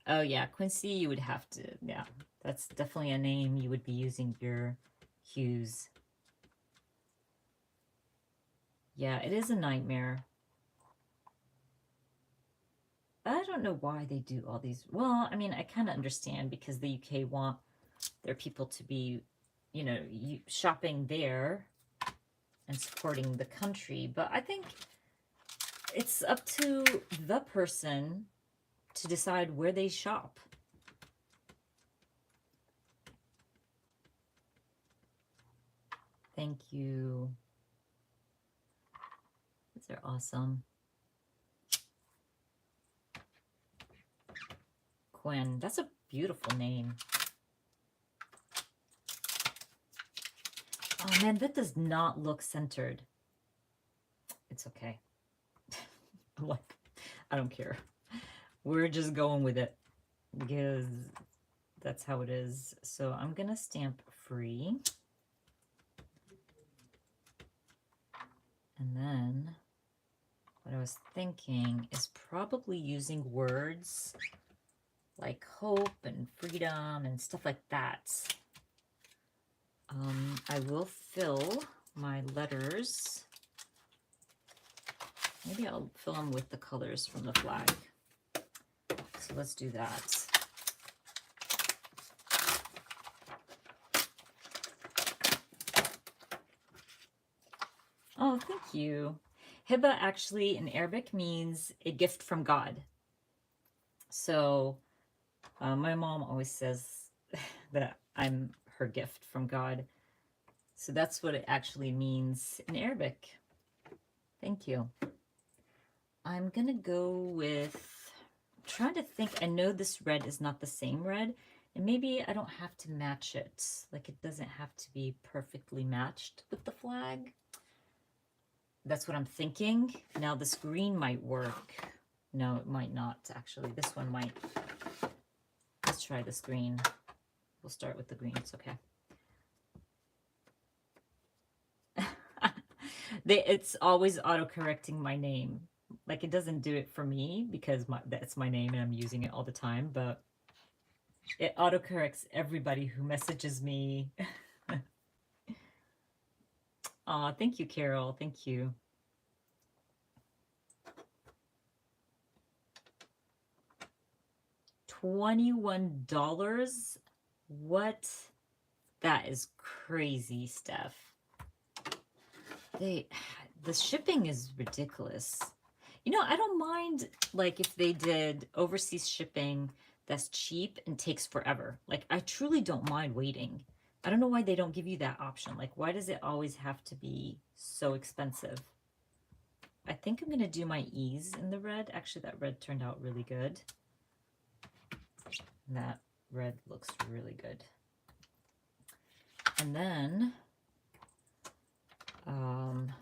Oh yeah, Quincy, you would have to, yeah, that's definitely a name you would be using your hues. Yeah, it is a nightmare. I don't know why they do all these. Well, I mean, I kind of understand because the UK want their people to be, you know, shopping there and supporting the country. But I think it's up to the person to decide where they shop. Thank you. These are awesome. Quinn, that's a beautiful name. Oh man, that does not look centered. It's okay. I'm like, I don't care. We're just going with it because that's how it is. So I'm gonna stamp free. And then what I was thinking is probably using words like hope and freedom and stuff like that. I will fill my letters. Maybe I'll fill them with the colors from the flag. So let's do that. Oh, thank you. Hiba actually in Arabic means a gift from God. So my mom always says that I'm her gift from God. So that's what it actually means in Arabic. Thank you. I'm going to go with, I'm trying to think, I know this red is not the same red, and maybe I don't have to match it. Like it doesn't have to be perfectly matched with the flag. That's what I'm thinking. Now this green might work. No, it might not actually. This one might. Let's try this green. We'll start with the green. It's okay. It's always auto-correcting my name. Like it doesn't do it for me because that's my name and I'm using it all the time, but it autocorrects everybody who messages me. Aw, thank you, Carol. Thank you. $21? What? That is crazy, Steph. The shipping is ridiculous. You know, I don't mind like if they did overseas shipping that's cheap and takes forever. Like I truly don't mind waiting. I don't know why they don't give you that option. Like why does it always have to be so expensive? I think I'm going to do my E's in the red. Actually, that red turned out really good. And that red looks really good. And then I'm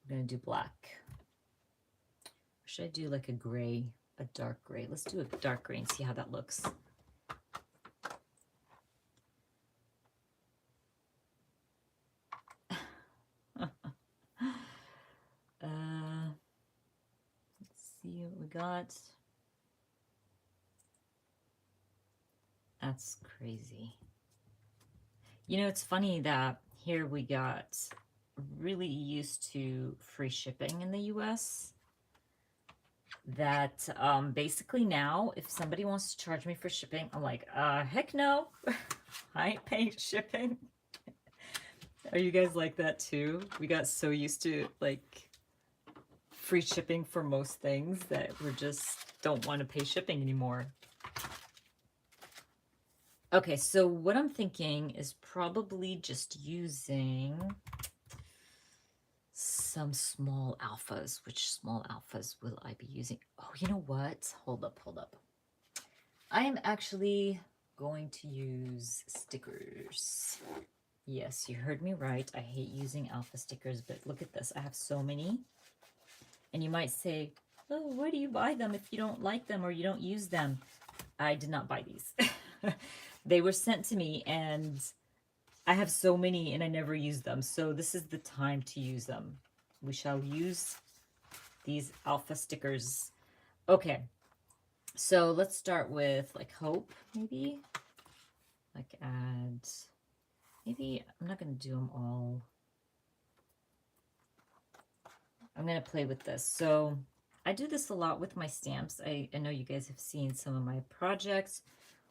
going to do black. Or should I do like a gray, a dark gray? Let's do a dark gray and see how that looks. Let's see what we got. That's crazy. You know, it's funny that here we got really used to free shipping in the US. That basically now, if somebody wants to charge me for shipping, I'm like, heck no, I ain't paying shipping. Are you guys like that too? We got so used to like free shipping for most things that we just don't want to pay shipping anymore. Okay, so what I'm thinking is probably just using some small alphas. Which small alphas will I be using? Oh, you know what? Hold up, hold up. I am actually going to use stickers. Yes, you heard me right. I hate using alpha stickers, but look at this. I have so many. And you might say, oh, why do you buy them if you don't like them or you don't use them? I did not buy these. They were sent to me and I have so many and I never use them. So this is the time to use them. We shall use these alpha stickers. Okay, so let's start with like hope, maybe. Like add, maybe I'm not going to do them all. I'm going to play with this. So I do this a lot with my stamps. I know you guys have seen some of my projects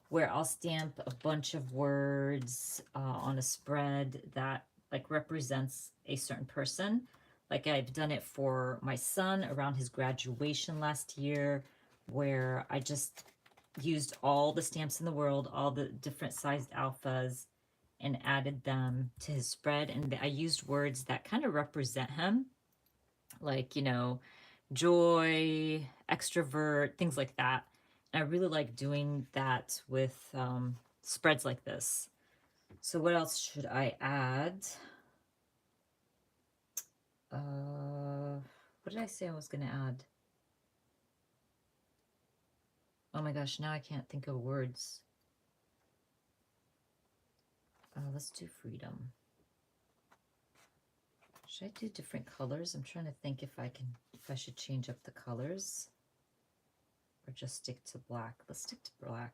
where I'll stamp a bunch of words on a spread that like represents a certain person. Like I've done it for my son around his graduation last year, where I just used all the stamps in the world, all the different sized alphas, and added them to his spread. And I used words that kind of represent him, like, you know, joy, extrovert, things like that. And I really like doing that with spreads like this. So what else should I add? What did I say I was going to add? Oh my gosh, now I can't think of words. Let's do freedom. Should I do different colors? I'm trying to think if I should change up the colors or just stick to black. Let's stick to black.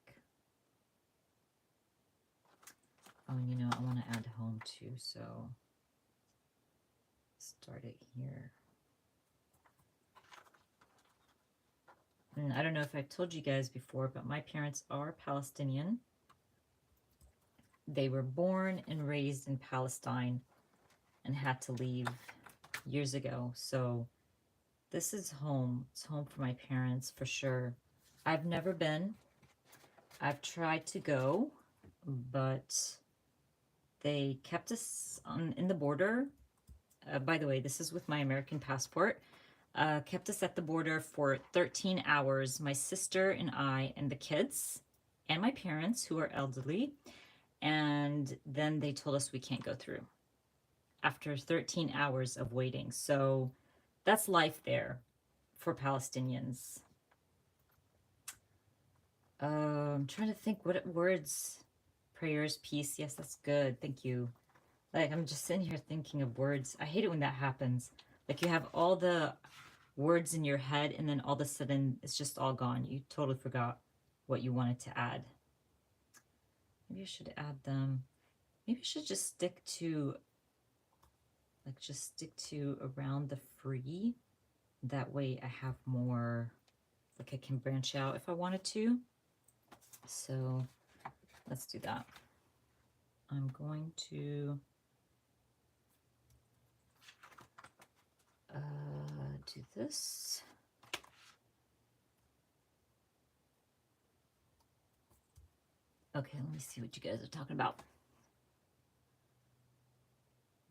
Oh, and you know, I want to add home too, so start it here. And I don't know if I've told you guys before, but my parents are Palestinian. They were born and raised in Palestine and had to leave years ago. So this is home. It's home for my parents for sure. I've never been. I've tried to go, but they kept us in the border. By the way, this is with my American passport. Kept us at the border for 13 hours, my sister and I and the kids and my parents who are elderly. And then they told us we can't go through after 13 hours of waiting. So that's life there for Palestinians. I'm trying to think what words, prayers, peace. Yes, that's good. Thank you. Like, I'm just sitting here thinking of words. I hate it when that happens. Like, you have all the words in your head and then all of a sudden it's just all gone. You totally forgot what you wanted to add. Maybe I should add them. Maybe I should just stick to, like, just stick to around the free. That way I have more, like I can branch out if I wanted to. So let's do that. I'm going to do this. Okay, let me see what you guys are talking about.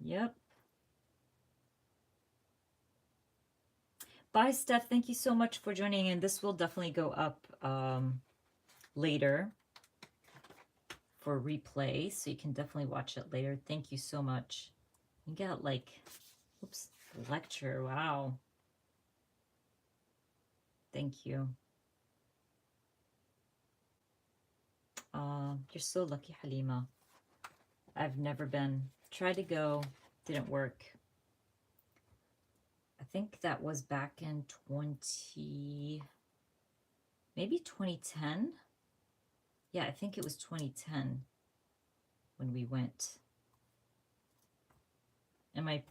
Yep. Bye, Steph. Thank you so much for joining in. This will definitely go up later for replay, so you can definitely watch it later. Thank you so much. You got like, oops, lecture. Wow. Thank you. You're so lucky, Halima. I've never been. Tried to go, didn't work. I think that was back in maybe 2010. Yeah, I think it was 2010 when we went. And my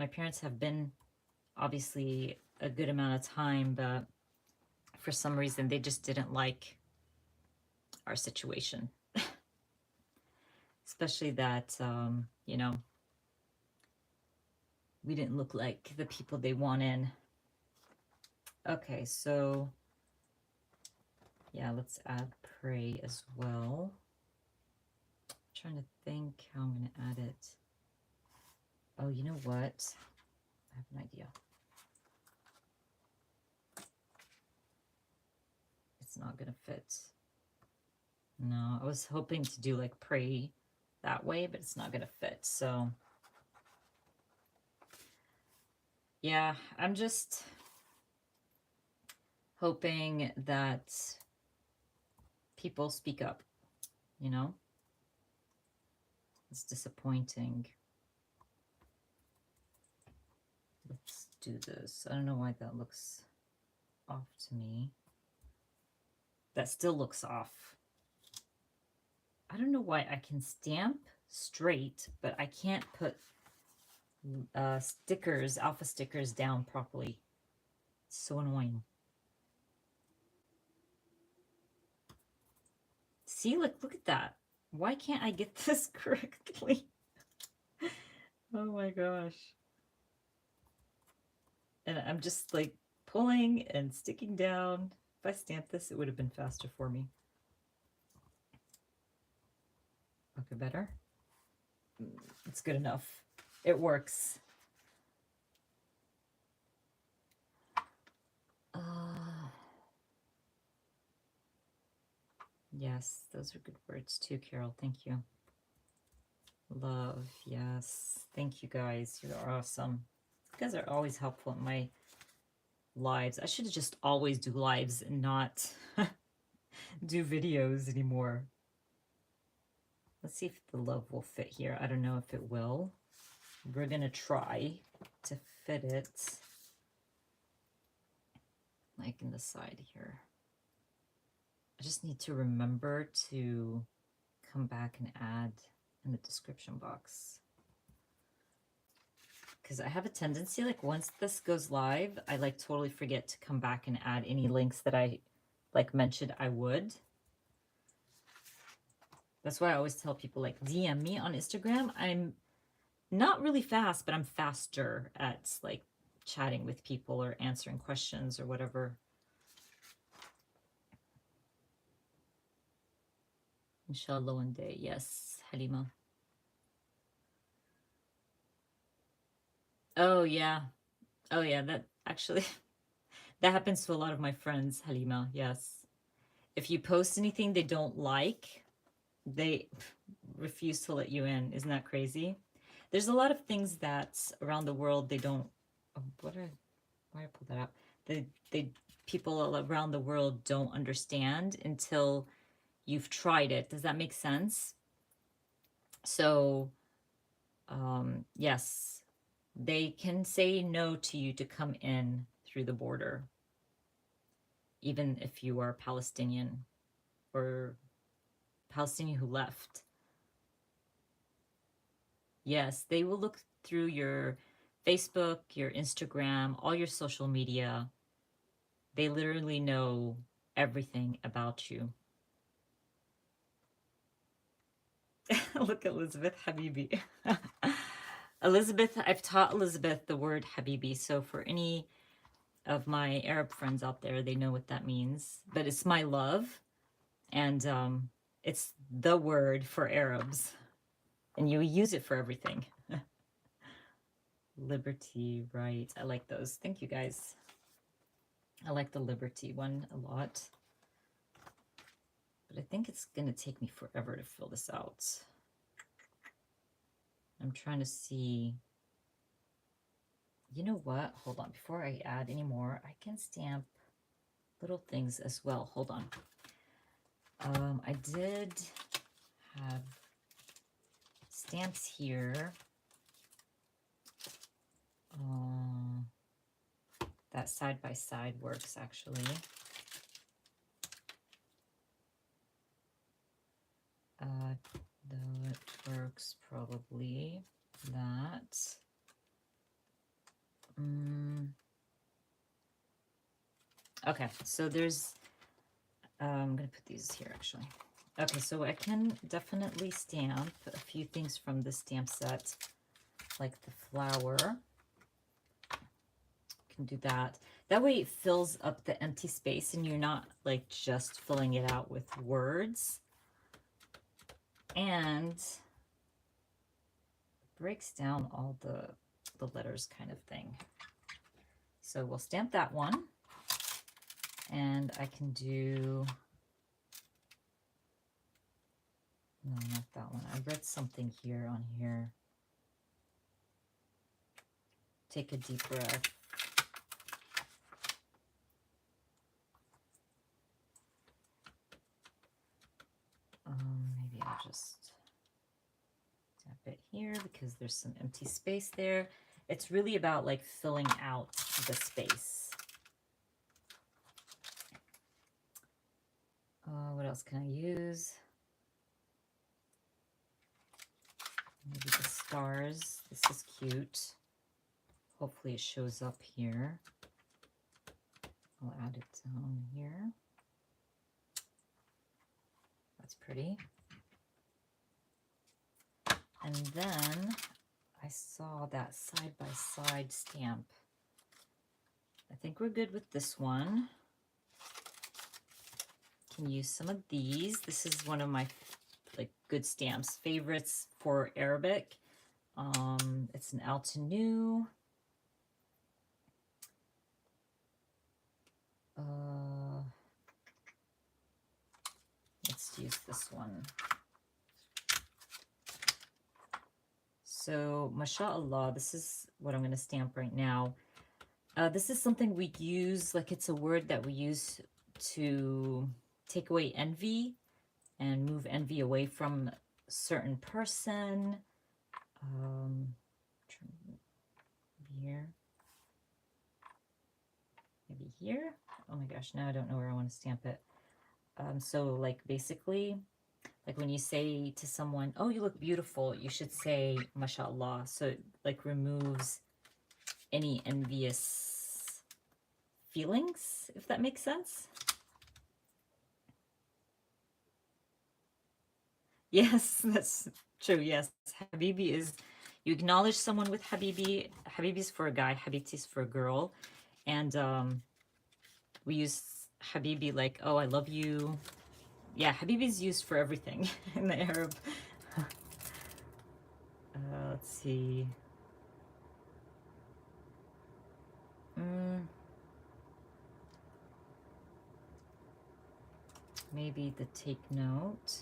parents have been obviously a good amount of time, but for some reason they just didn't like our situation. Especially that, you know, we didn't look like the people they wanted. Okay, so yeah, let's add pray as well. I'm trying to think how I'm going to add it. Oh, you know what? I have an idea. It's not going to fit. No, I was hoping to do like pray that way, but it's not going to fit. So yeah, I'm just hoping that people speak up, you know? It's disappointing. Let's do this. I don't know why that looks off to me. That still looks off. I don't know why I can stamp straight, but I can't put stickers, alpha stickers down properly. It's so annoying. See, look at that. Why can't I get this correctly? Oh my gosh. And I'm just like pulling and sticking down. If I stamped this, it would have been faster for me. Okay, better. It's good enough. It works. Yes, those are good words too, Carol. Thank you. Love, yes. Thank you guys. You're awesome. You guys are always helpful in my lives. I should just always do lives and not do videos anymore. Let's see if the love will fit here. I don't know if it will. We're going to try to fit it like in the side here. I just need to remember to come back and add in the description box. Because I have a tendency, like once this goes live, I like totally forget to come back and add any links that I like mentioned I would. That's why I always tell people like DM me on Instagram. I'm not really fast, but I'm faster at like chatting with people or answering questions or whatever. Inshallah one day. Yes, Halima. Oh yeah. Oh yeah, that actually that happens to a lot of my friends, Halima. Yes. If you post anything they don't like, they refuse to let you in. Isn't that crazy? There's a lot of things that around the world they don't. Oh, why I pull that out? They people around the world don't understand until you've tried it. Does that make sense? So, yes, they can say no to you to come in through the border, even if you are Palestinian or Palestinian who left. Yes, they will look through your Facebook, your Instagram, all your social media. They literally know everything about you. Look, Elizabeth Habibi. Elizabeth, I've taught Elizabeth the word Habibi. So for any of my Arab friends out there, they know what that means. But it's my love. And it's the word for Arabs. And you use it for everything. Liberty, right. I like those. Thank you, guys. I like the Liberty one a lot. But I think it's going to take me forever to fill this out. I'm trying to see. You know what? Hold on. Before I add any more, I can stamp little things as well. Hold on. I did have stamps here. That side by side works actually. That works probably. That. Okay, so there's, I'm going to put these here actually. Okay, so I can definitely stamp a few things from the stamp set, like the flower. Can do that. That way it fills up the empty space and you're not like just filling it out with words. And breaks down all the letters kind of thing. So we'll stamp that one. And I can do, no, not that one. I read something here on here. Take a deep breath. Maybe I'll just bit here because there's some empty space there. It's really about like filling out the space. What else can I use? Maybe the stars. This is cute. Hopefully it shows up here. I'll add it down here. That's pretty. And then I saw that side-by-side stamp. I think we're good with this one. Can use some of these. This is one of my like good stamps, favorites for Arabic. It's an Altenew. Let's use this one. So, mashallah, this is what I'm going to stamp right now. This is something we use, like it's a word that we use to take away envy and move envy away from a certain person. Here. Maybe here. Oh my gosh, now I don't know where I want to stamp it. So like basically, like when you say to someone, oh, you look beautiful, you should say mashallah. So it like removes any envious feelings, if that makes sense. Yes, that's true. Yes, Habibi is, you acknowledge someone with Habibi. Habibi's for a guy, Habibti's for a girl. And we use Habibi like, oh, I love you. Yeah, Habibi's used for everything in the Arab. Let's see. Maybe the take note.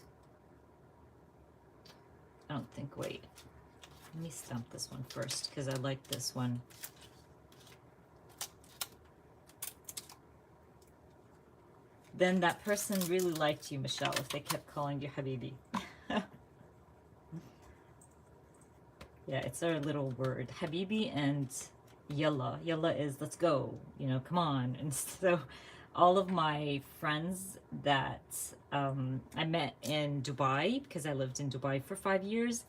I don't think, wait. Let me stamp this one first because I like this one. Then that person really liked you, Michelle, if they kept calling you Habibi. Yeah, it's our little word. Habibi and Yalla. Yalla is let's go, you know, come on. And so all of my friends that I met in Dubai, because I lived in Dubai for 5 years,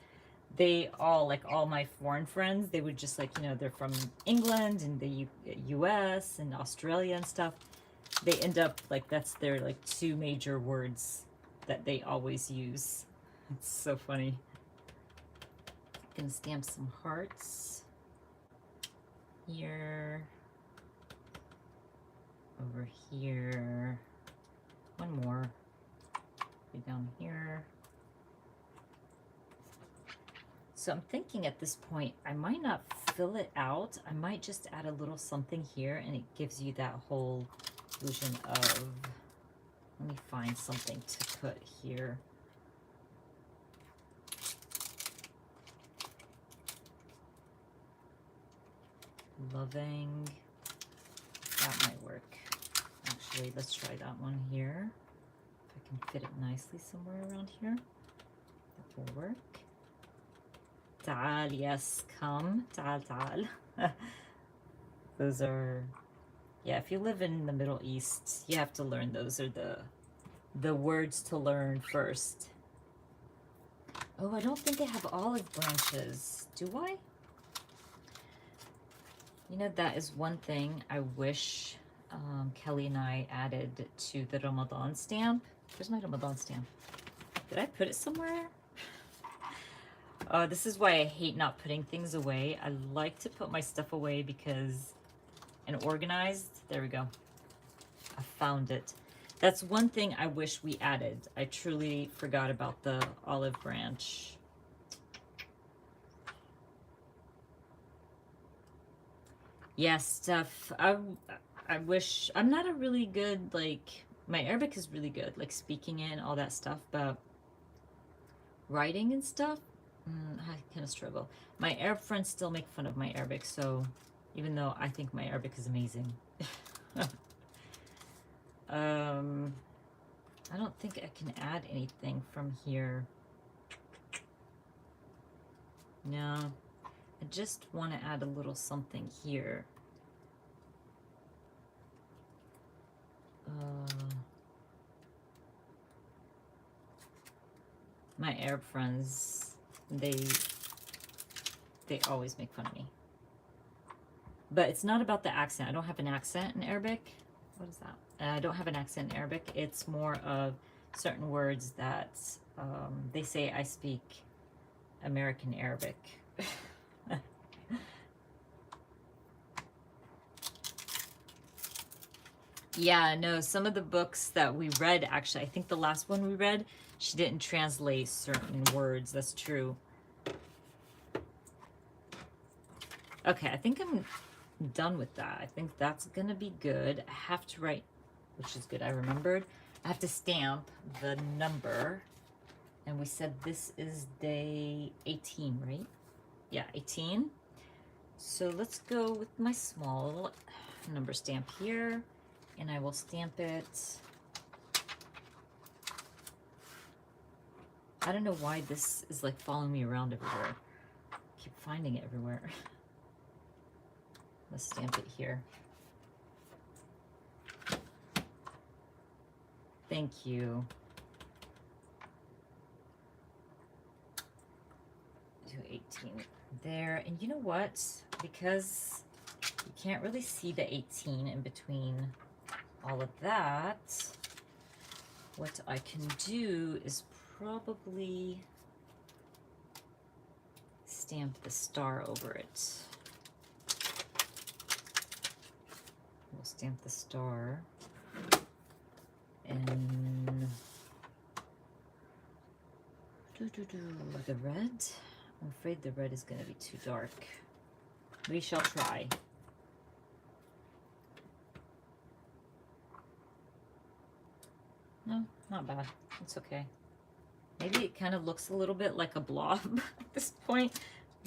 they all, like all my foreign friends, they would just like, you know, they're from England and the US and Australia and stuff. They end up like, that's their like 2 major words that they always use. It's so funny. Gonna stamp some hearts here, over here, one more, be down here. So I'm thinking at this point, I might not fill it out. I might just add a little something here and it gives you that whole illusion of, let me find something to put here. Loving, that might work. Actually, let's try that one here. If I can fit it nicely somewhere around here, that will work. Ta'al, yes, come, ta'al, ta'al. Those are, yeah, if you live in the Middle East, you have to learn those are the words to learn first. Oh, I don't think I have olive branches, do I? You know, that is one thing I wish Kelly and I added to the Ramadan stamp. Where's my Ramadan stamp? Did I put it somewhere? This is why I hate not putting things away. I like to put my stuff away because, and organized, there we go. I found it. That's one thing I wish we added. I truly forgot about the olive branch. Yes, stuff. I wish, I'm not a really good, like, my Arabic is really good, like speaking it and all that stuff, but writing and stuff, I kind of struggle. My Arab friends still make fun of my Arabic, so even though I think my Arabic is amazing. I don't think I can add anything from here. No, I just want to add a little something here. My Arab friends, they always make fun of me. But it's not about the accent. I don't have an accent in Arabic. What is that? I don't have an accent in Arabic. It's more of certain words that they say I speak American Arabic. Yeah, no, some of the books that we read, actually, I think the last one we read, she didn't translate certain words. That's true. Okay, I think I'm done with that. I think that's gonna be good. I have to write, which is good, I remembered. I have to stamp the number. And we said this is day 18, right? Yeah, 18. So let's go with my small number stamp here. And I will stamp it. I don't know why this is like following me around everywhere. I keep finding it everywhere. Let's stamp it here. Thank you. Do 18 there. And you know what? Because you can't really see the 18 in between all of that, what I can do is probably stamp the star over it. We'll stamp the star. And the red. I'm afraid the red is going to be too dark. We shall try. No, not bad. It's okay. Maybe it kind of looks a little bit like a blob at this point,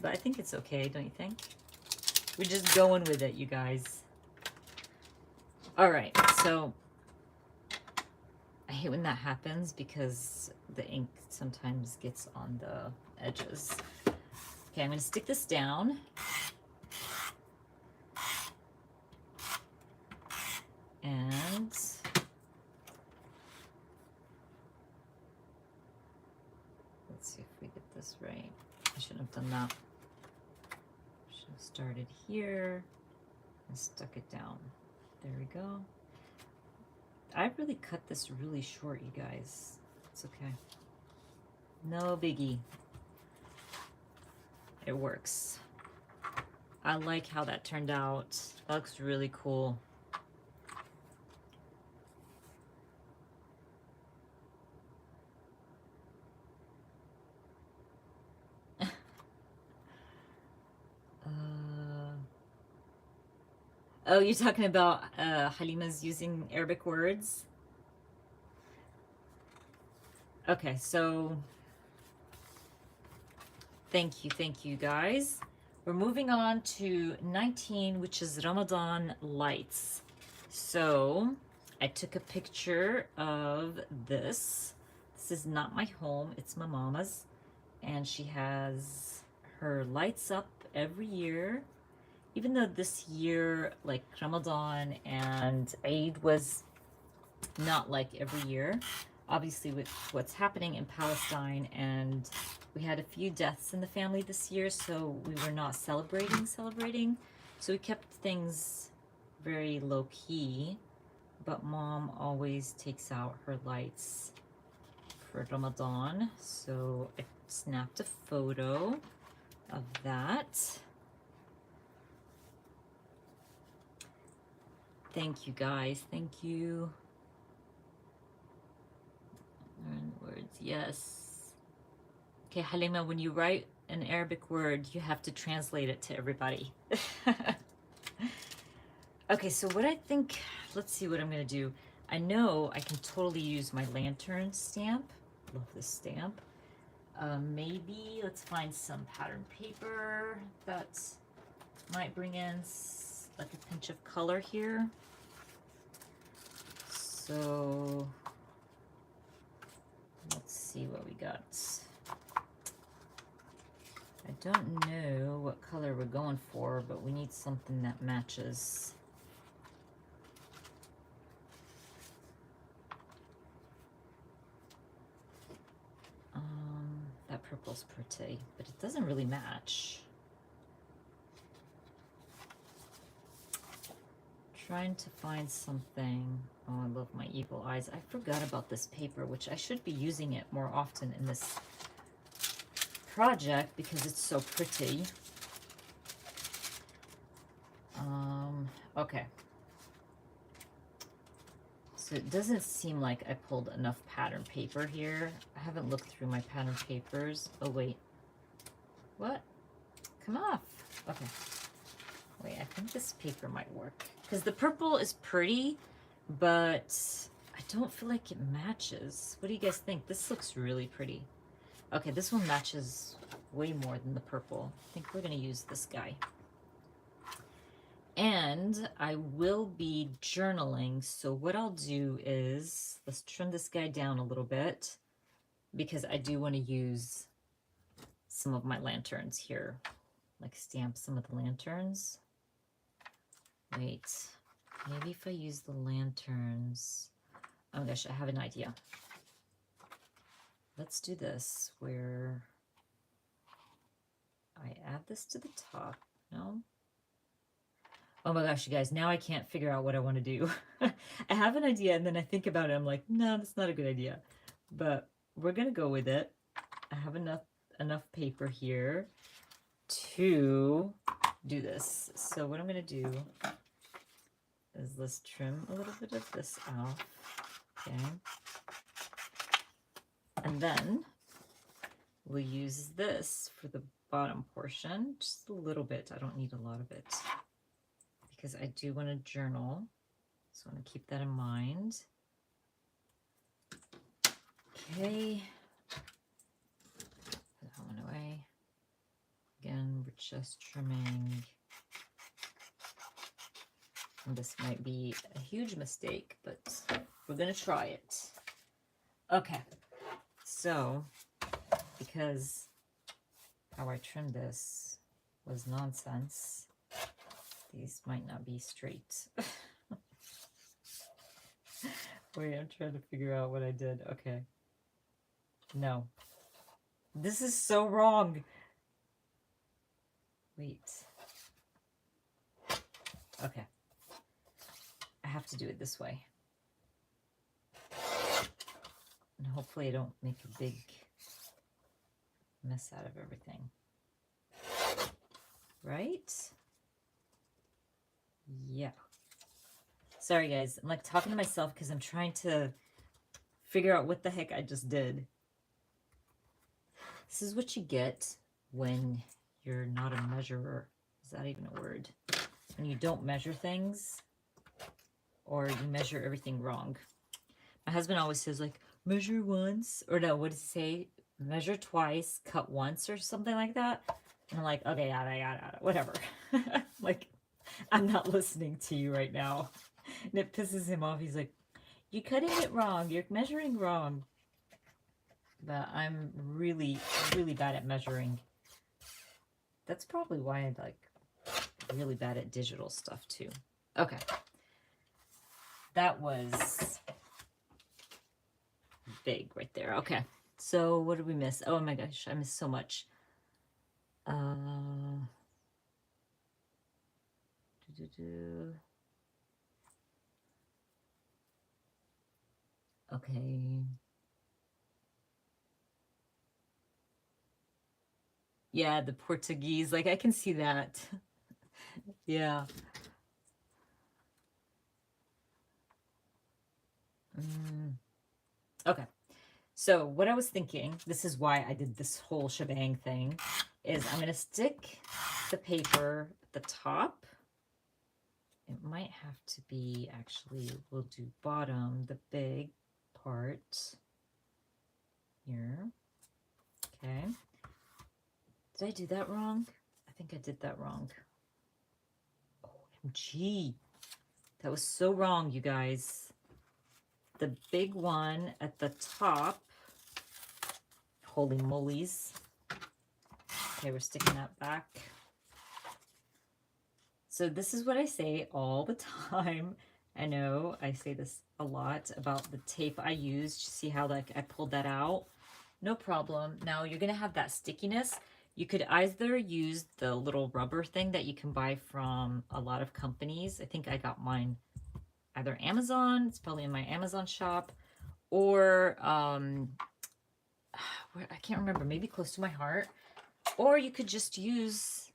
but I think it's okay, don't you think? We're just going with it, you guys. All right, so I hate when that happens because the ink sometimes gets on the edges. Okay, I'm going to stick this down. And let's see if we get this right. I shouldn't have done that. Should have started here and stuck it down. There we go. I really cut this really short, you guys. It's okay. No biggie. It works. I like how that turned out. That looks really cool. Oh, you're talking about Halima's using Arabic words? Okay, so thank you guys. We're moving on to 19, which is Ramadan lights. So I took a picture of this. This is not my home, it's my mama's. And she has her lights up every year. Even though this year, like Ramadan and Eid was not like every year, obviously with what's happening in Palestine, and we had a few deaths in the family this year, so we were not celebrating. So we kept things very low-key, but Mom always takes out her lights for Ramadan. So I snapped a photo of that. Thank you guys, thank you. Learn words, yes. Okay, Halima, when you write an Arabic word, you have to translate it to everybody. Okay, so what I think, let's see what I'm gonna do. I know I can totally use my lantern stamp. Love this stamp. Maybe let's find some pattern paper that might bring in like a pinch of color here. So let's see what we got. I don't know what color we're going for, but we need something that matches. That purple's pretty, but it doesn't really match. Trying to find something. Oh, I love my evil eyes. I forgot about this paper, which I should be using it more often in this project because it's so pretty. Okay. So it doesn't seem like I pulled enough pattern paper here. I haven't looked through my pattern papers. Oh, wait. What? Come off. Okay. Wait, I think this paper might work. Because the purple is pretty, but I don't feel like it matches. What do you guys think? This looks really pretty. Okay, this one matches way more than the purple. I think we're going to use this guy. And I will be journaling. So what I'll do is, let's trim this guy down a little bit because I do want to use some of my lanterns here. Like stamp some of the lanterns. Wait, maybe if I use the lanterns. Oh my gosh, I have an idea. Let's do this where I add this to the top. No? Oh my gosh, you guys, now I can't figure out what I want to do. I have an idea and then I think about it. I'm like, no, that's not a good idea. But we're going to go with it. I have enough paper here to do this. So what I'm going to do is let's trim a little bit of this out. Okay. And then we'll use this for the bottom portion. Just a little bit. I don't need a lot of it. Because I do want to journal, so I want to keep that in mind. Okay, put that one away. Again, we're just trimming. And this might be a huge mistake, but we're going to try it. Okay, so because how I trimmed this was nonsense, these might not be straight. Wait, I'm trying to figure out what I did. Okay. No. This is so wrong. Wait. Okay. I have to do it this way. And hopefully I don't make a big mess out of everything. Right? Yeah. Sorry guys, I'm like talking to myself because I'm trying to figure out what the heck I just did. This is what you get when you're not a measurer. Is that even a word? When you don't measure things or you measure everything wrong. My husband always says like, measure once, or no, what does he say? Measure twice, cut once or something like that. And I'm like, okay, yada, yada, yada, whatever. Like, I'm not listening to you right now. And it pisses him off. He's like, you're cutting it wrong. You're measuring wrong. But I'm really, really bad at measuring. That's probably why I'm like really bad at digital stuff too. Okay. That was big right there. Okay. So what did we miss? Oh my gosh, I missed so much. Okay. Yeah, the Portuguese, like I can see that. Yeah. Okay. So what I was thinking, this is why I did this whole shebang thing, is I'm going to stick the paper at the top. It might have to be, actually, we'll do bottom, the big part here. Okay. Did I do that wrong? I think I did that wrong. OMG. That was so wrong, you guys. The big one at the top. Holy molies. Okay, we're sticking that back. So this is what I say all the time. I know I say this a lot about the tape I used. See how like I pulled that out? No problem. Now you're gonna have that stickiness. You could either use the little rubber thing that you can buy from a lot of companies. I think I got mine either Amazon, it's probably in my Amazon shop, or I can't remember, maybe Close to My Heart. Or you could just use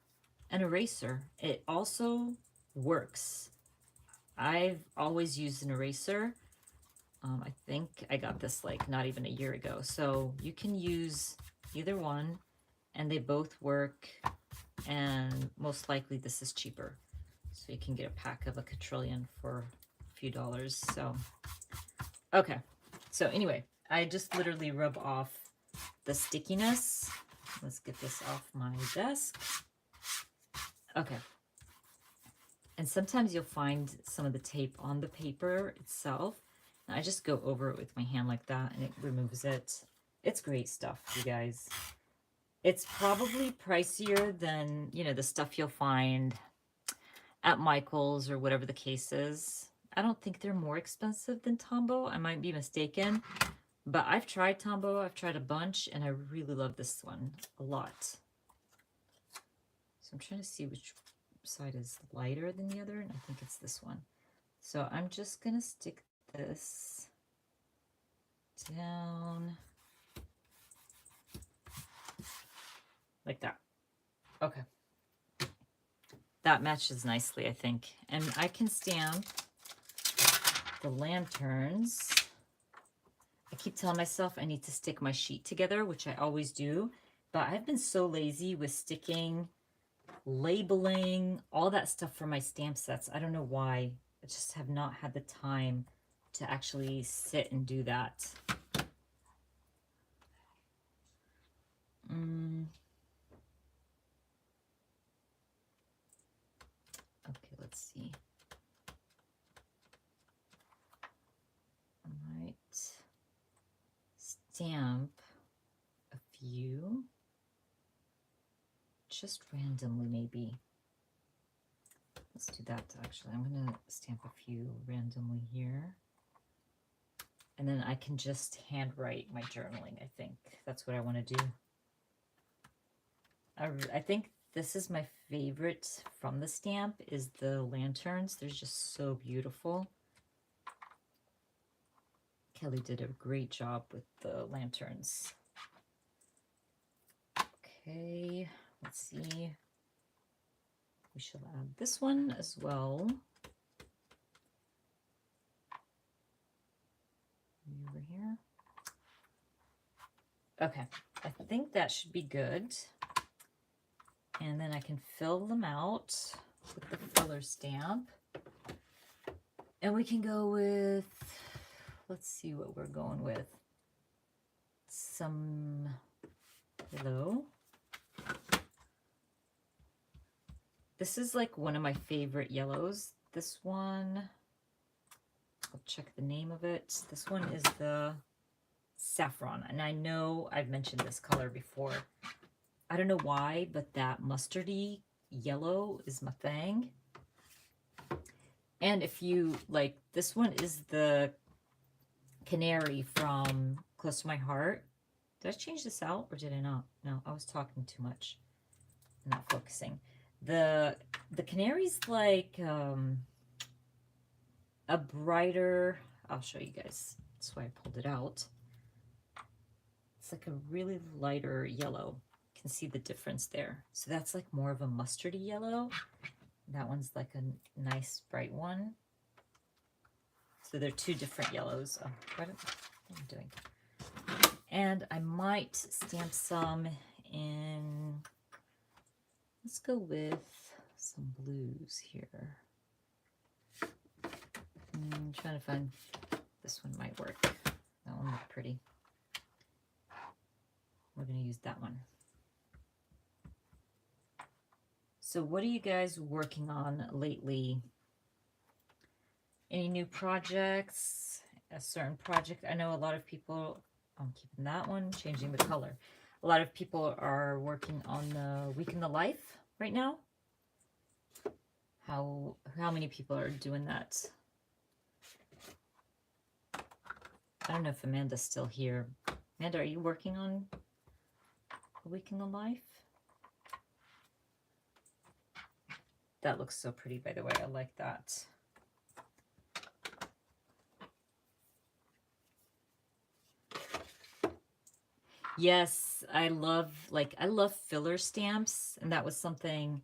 an eraser. It also works. I've always used an eraser. I think I got this like not even a year ago. So you can use either one and they both work, and most likely this is cheaper. So you can get a pack of a quadrillion for a few dollars. So, okay. So anyway, I just literally rub off the stickiness. Let's get this off my desk. Okay. And sometimes you'll find some of the tape on the paper itself. And I just go over it with my hand like that and it removes it. It's great stuff, you guys. It's probably pricier than, you know, the stuff you'll find at Michael's or whatever the case is. I don't think they're more expensive than Tombow. I might be mistaken. But I've tried Tombow. I've tried a bunch, and I really love this one a lot. So I'm trying to see which side is lighter than the other, and I think it's this one. So I'm just going to stick this down like that. Okay. That matches nicely, I think. And I can stamp the lanterns. I keep telling myself I need to stick my sheet together, which I always do. But I've been so lazy with sticking, labeling, all that stuff for my stamp sets. I don't know why. I just have not had the time to actually sit and do that. Okay, let's see. I might stamp a few, just randomly maybe. Let's do that actually. I'm going to stamp a few randomly here. And then I can just handwrite my journaling, I think. That's what I want to do. I think this is my favorite from the stamp, is the lanterns. They're just so beautiful. Kelly did a great job with the lanterns. Okay, let's see. We shall add this one as well. Over here. Okay, I think that should be good. And then I can fill them out with the filler stamp. And we can go with, let's see what we're going with. Some yellow. This is like one of my favorite yellows. This one, I'll check the name of it. This one is the Saffron. And I know I've mentioned this color before. I don't know why, but that mustardy yellow is my thing. And if you like, this one is the Canary from Close to My Heart. Did I change this out or did I not? No, I was talking too much. I'm not focusing. The Canary's like a brighter, I'll show you guys. That's why I pulled it out. It's like a really lighter yellow. You can see the difference there. So that's like more of a mustardy yellow. That one's like a nice bright one. So they're two different yellows. Oh, what am I doing? And I might stamp some in, let's go with some blues here. I'm trying to find, this one might work. That one looked pretty. We're going to use that one. So what are you guys working on lately? Any new projects? A certain project? I know a lot of people, I'm keeping that one, changing the color. A lot of people are working on the week in the life right now. How many people are doing that? I don't know if Amanda's still here. Amanda, are you working on a week in the life? That looks so pretty, by the way. I like that. Yes, I love filler stamps, and that was something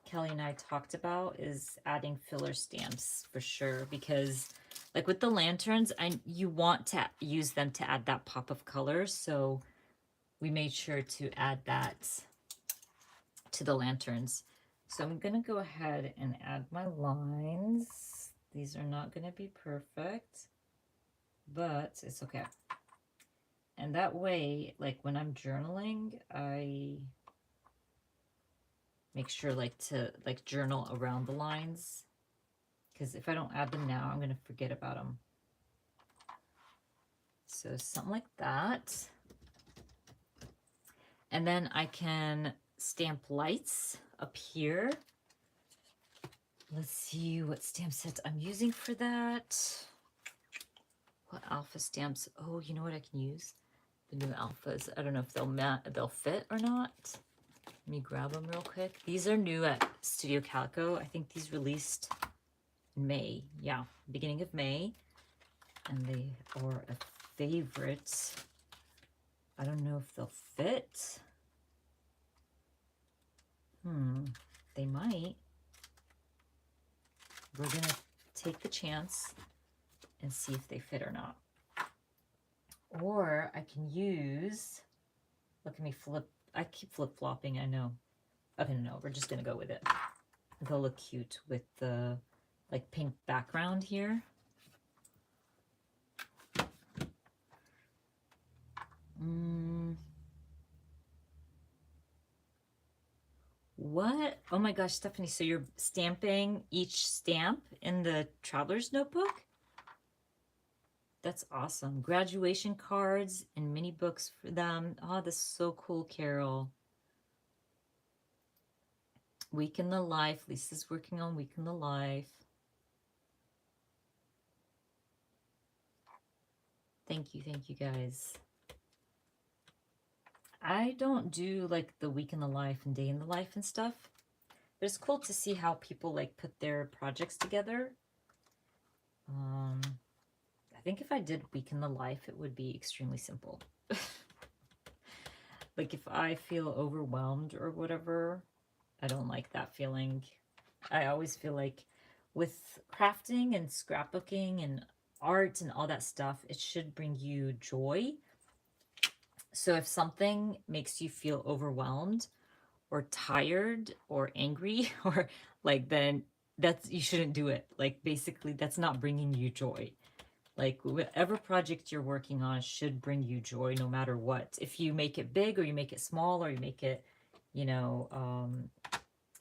Kelly and I talked about, is adding filler stamps for sure, because like with the lanterns, you want to use them to add that pop of color, so we made sure to add that to the lanterns. So I'm gonna go ahead and add my lines. These are not gonna be perfect, but it's okay. And that way, like when I'm journaling, I make sure to journal around the lines, because if I don't add them now, I'm going to forget about them. So something like that. And then I can stamp lights up here. Let's see what stamp sets I'm using for that. What alpha stamps? Oh, you know what I can use? The new alphas. I don't know if they'll fit or not. Let me grab them real quick. These are new at Studio Calico. I think these released in May. Yeah, beginning of May. And they are a favorite. I don't know if they'll fit. They might. We're going to take the chance and see if they fit or not. Or I can use, look at me flip. I keep flip-flopping, I know. Okay, no, we're just going to go with it. They'll look cute with the like pink background here. What? Oh my gosh, Stephanie, so you're stamping each stamp in the traveler's notebook? That's awesome. Graduation cards and mini books for them. Oh, that's so cool, Carol. Week in the Life. Lisa's working on Week in the Life. Thank you guys. I don't do like the Week in the Life and Day in the Life and stuff, but it's cool to see how people like put their projects together. I think if I did Week in the Life, it would be extremely simple. Like if I feel overwhelmed or whatever, I don't like that feeling. I always feel like with crafting and scrapbooking and art and all that stuff, it should bring you joy. So if something makes you feel overwhelmed or tired or angry or like, then you shouldn't do it. Like basically that's not bringing you joy. Like whatever project you're working on should bring you joy no matter what. If you make it big or you make it small or you make it, you know,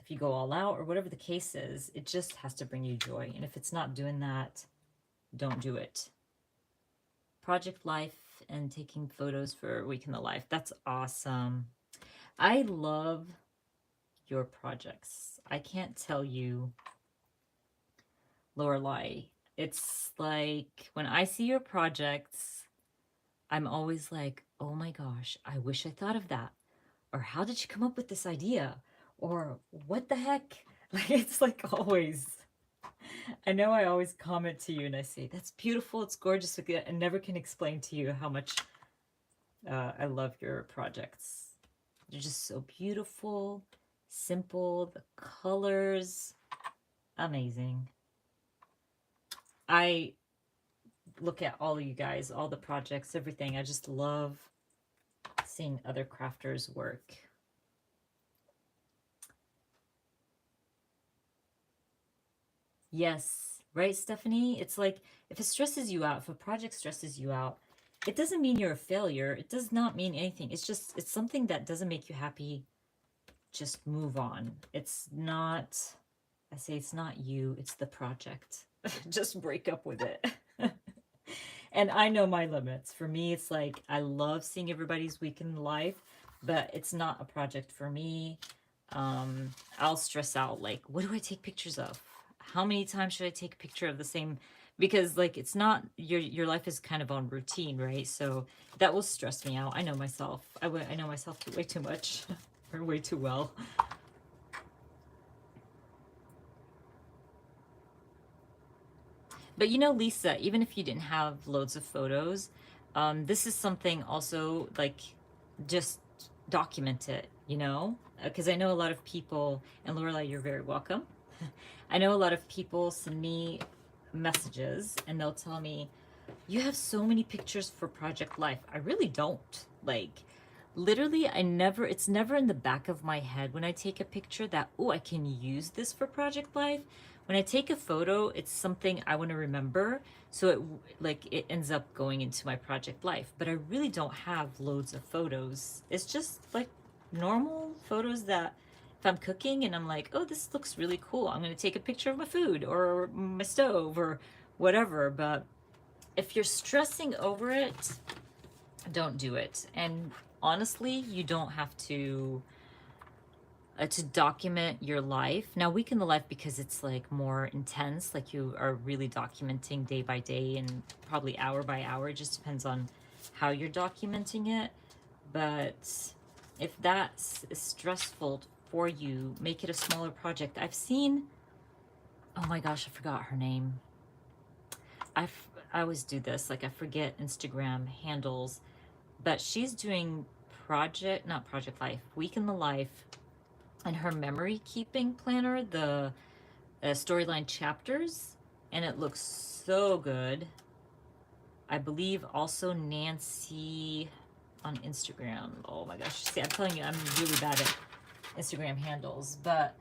if you go all out or whatever the case is, it just has to bring you joy. And if it's not doing that, don't do it. Project Life and taking photos for Week in the Life. That's awesome. I love your projects. I can't tell you, Lorelai. It's like when I see your projects, I'm always like, oh my gosh, I wish I thought of that. Or how did you come up with this idea? Or what the heck? Like, it's like always. I know I always comment to you and I say, that's beautiful, it's gorgeous. I never can explain to you how much I love your projects. They're just so beautiful, simple, the colors, amazing. I look at all of you guys, all the projects, everything. I just love seeing other crafters work. Yes, right, Stephanie? It's like if it stresses you out, if a project stresses you out, it doesn't mean you're a failure. It does not mean anything. It's just, it's something that doesn't make you happy. Just move on. It's not, I say it's not you, it's the project. Just break up with it. And I know my limits. For me, it's like I love seeing everybody's week in life, but it's not a project for me. I'll stress out like, what do I take pictures of? How many times should I take a picture of the same? Because like it's not your life is kind of on routine, right? So that will stress me out. I know myself. I know myself way too much or way too well. But you know, Lisa, even if you didn't have loads of photos, this is something also like just document it, you know? Because I know a lot of people, and Lorelai, you're very welcome. I know a lot of people send me messages and they'll tell me, you have so many pictures for Project Life. I really don't. Like, literally, it's never in the back of my head when I take a picture that, oh, I can use this for Project Life. When I take a photo, it's something I want to remember. So it ends up going into my Project Life. But I really don't have loads of photos. It's just like normal photos that if I'm cooking and I'm like, oh, this looks really cool, I'm going to take a picture of my food or my stove or whatever. But if you're stressing over it, don't do it. And honestly, you don't have to document your life. Now, week in the life, because it's like more intense, like you are really documenting day by day and probably hour by hour. It just depends on how you're documenting it. But if that's stressful for you, make it a smaller project. I've seen, oh my gosh, I forgot her name. I always do this, like I forget Instagram handles, but she's doing not Project Life, Week in the Life, and her memory keeping planner, the storyline chapters, and it looks so good. I believe also Nancy on Instagram. Oh my gosh, see, I'm telling you, I'm really bad at Instagram handles, but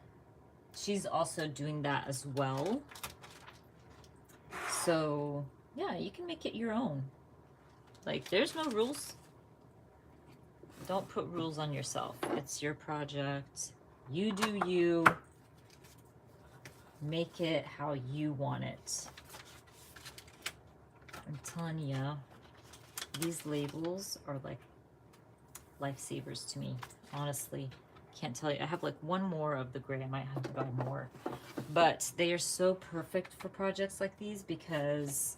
she's also doing that as well. So yeah, you can make it your own. Like, there's no rules. Don't put rules on yourself. It's your project. You do you. Make it how you want it. I'm telling you, these labels are like lifesavers to me, honestly. Can't tell you. I have like one more of the gray. I might have to buy more. But they are so perfect for projects like these because,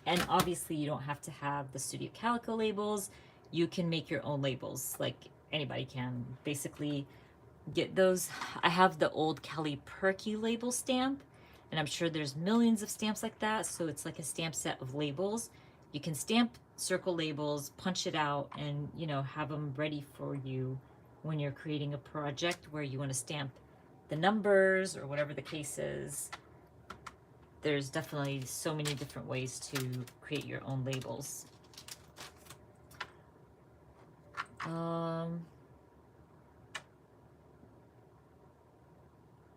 and obviously you don't have to have the Studio Calico labels. You can make your own labels, like anybody can. Basically, get those. I have the old Kelly Perky label stamp, and I'm sure there's millions of stamps like that. So it's like a stamp set of labels. You can stamp circle labels, punch it out, and you know, have them ready for you when you're creating a project where you want to stamp the numbers or whatever the case is. There's definitely so many different ways to create your own labels.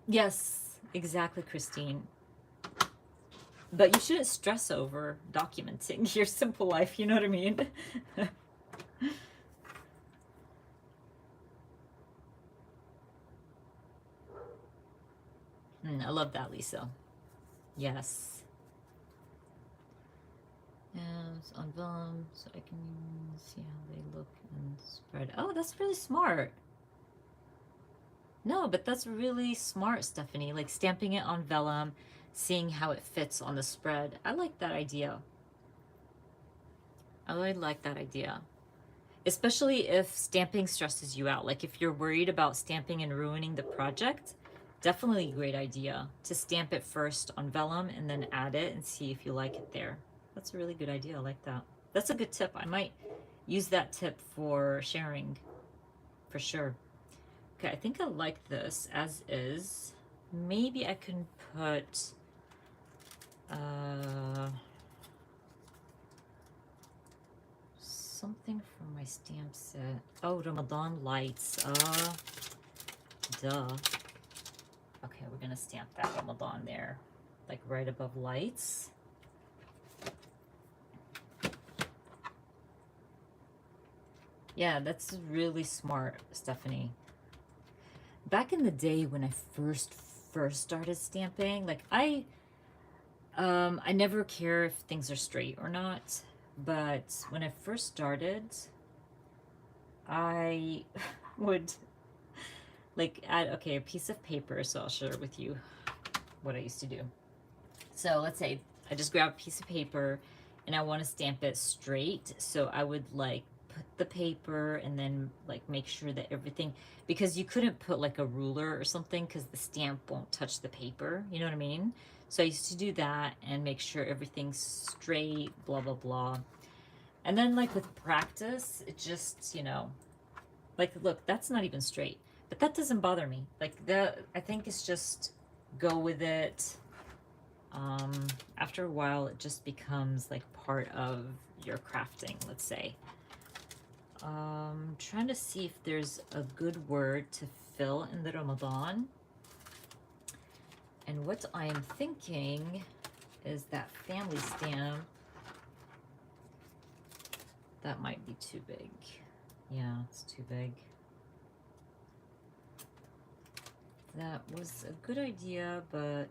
Yes, exactly, Christine. But you shouldn't stress over documenting your simple life, you know what I mean? I love that, Lisa. Yes. And on vellum, so I can see how they look and spread. Oh, that's really smart. No, but that's really smart, Stephanie. Like stamping it on vellum, seeing how it fits on the spread. I like that idea. I really like that idea. Especially if stamping stresses you out. Like if you're worried about stamping and ruining the project, definitely a great idea to stamp it first on vellum and then add it and see if you like it there. That's a really good idea. I like that. That's a good tip. I might use that tip for sharing for sure. Okay, I think I like this as is. Maybe I can put something from my stamp set. Oh, Ramadan lights. Duh. Okay, we're gonna stamp that Ramadan there, like right above lights. Yeah, that's really smart, Stephanie. Back in the day when I first started stamping, like I never care if things are straight or not. But when I first started, I would like add, okay, a piece of paper. So I'll share with you what I used to do. So let's say I just grab a piece of paper and I want to stamp it straight. So I would like put the paper and then like make sure that everything, because you couldn't put like a ruler or something because the stamp won't touch the paper. You know what I mean? So I used to do that and make sure everything's straight, blah, blah, blah. And then like with practice, it just, you know, like, look, that's not even straight, but that doesn't bother me. Like I think it's just go with it. After a while, it just becomes like part of your crafting, let's say. Trying to see if there's a good word to fill in the Ramadan. And what I am thinking is that family stamp. That might be too big. Yeah, it's too big. That was a good idea, but,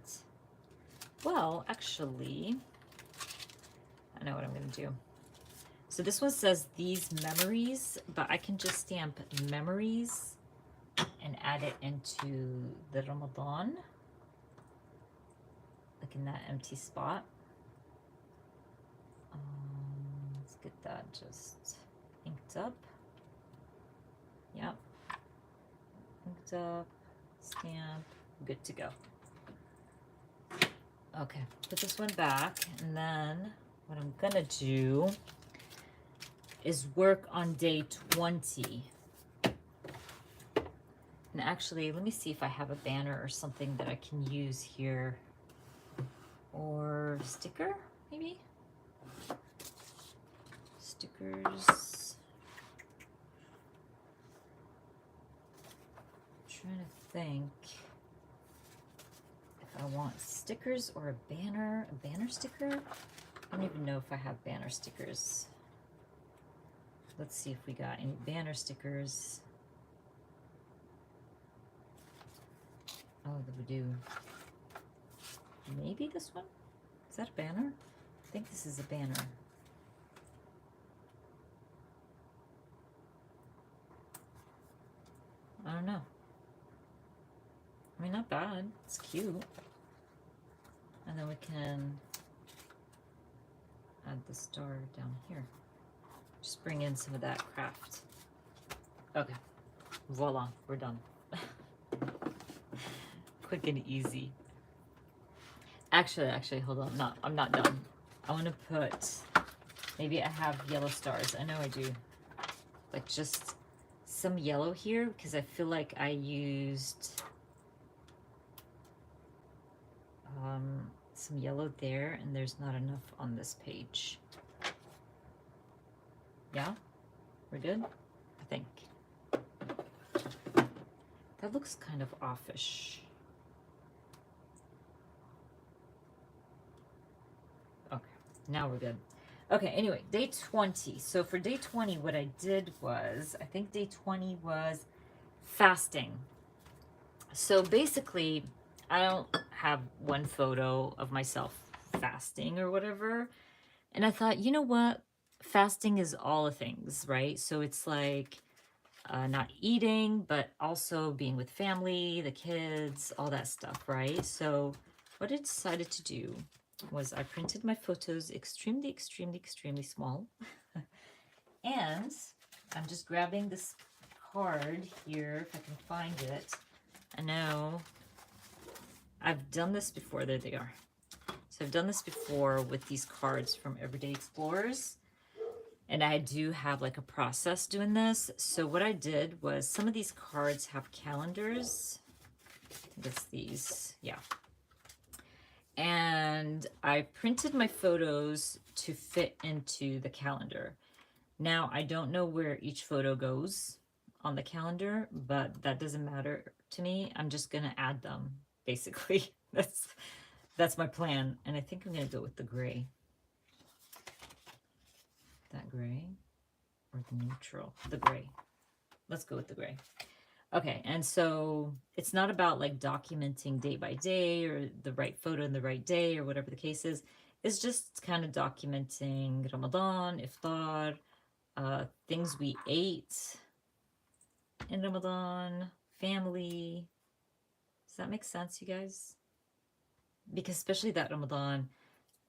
well, actually, I know what I'm going to do. So this one says these memories, but I can just stamp memories and add it into the Ramadan, like in that empty spot. Let's get that just inked up. Yep. Inked up, stamp, good to go. Okay, put this one back, and then what I'm gonna do is work on day 20. And actually, let me see if I have a banner or something that I can use here. Or sticker, maybe? Stickers. I'm trying to think if I want stickers or a banner sticker. I don't even know if I have banner stickers. Let's see if we got any banner stickers. Oh, we do. Maybe this one? Is that a banner? I think this is a banner. I don't know. I mean, not bad. It's cute. And then we can add the star down here. Just bring in some of that craft. Okay. Voila. We're done. Quick and easy. Actually, hold on. No, I'm not done. I want to put, maybe I have yellow stars. I know I do. Like just some yellow here because I feel like I used some yellow there and there's not enough on this page. Yeah? We're good? I think. That looks kind of offish. Okay, now we're good. Okay, anyway, day 20. So for day 20, what I did was, I think day 20 was fasting. So basically, I don't have one photo of myself fasting or whatever. And I thought, you know what? Fasting is all the things, right? So it's like not eating, but also being with family, the kids, all that stuff, right? So what I decided to do was I printed my photos extremely, extremely, extremely small. And I'm just grabbing this card here, if I can find it. I know I've done this before. There they are. So I've done this before with these cards from Everyday Explorers. And I do have like a process doing this. So what I did was some of these cards have calendars. It's these, yeah. And I printed my photos to fit into the calendar. Now, I don't know where each photo goes on the calendar, but that doesn't matter to me. I'm just gonna add them, basically. That's my plan. And I think I'm gonna go with the gray. That gray or the neutral? The gray. Let's go with the gray. Okay, and so it's not about like documenting day by day or the right photo in the right day or whatever the case is. is just kind of documenting Ramadan, iftar, things we ate in Ramadan, family. Does that make sense, you guys? Because especially that Ramadan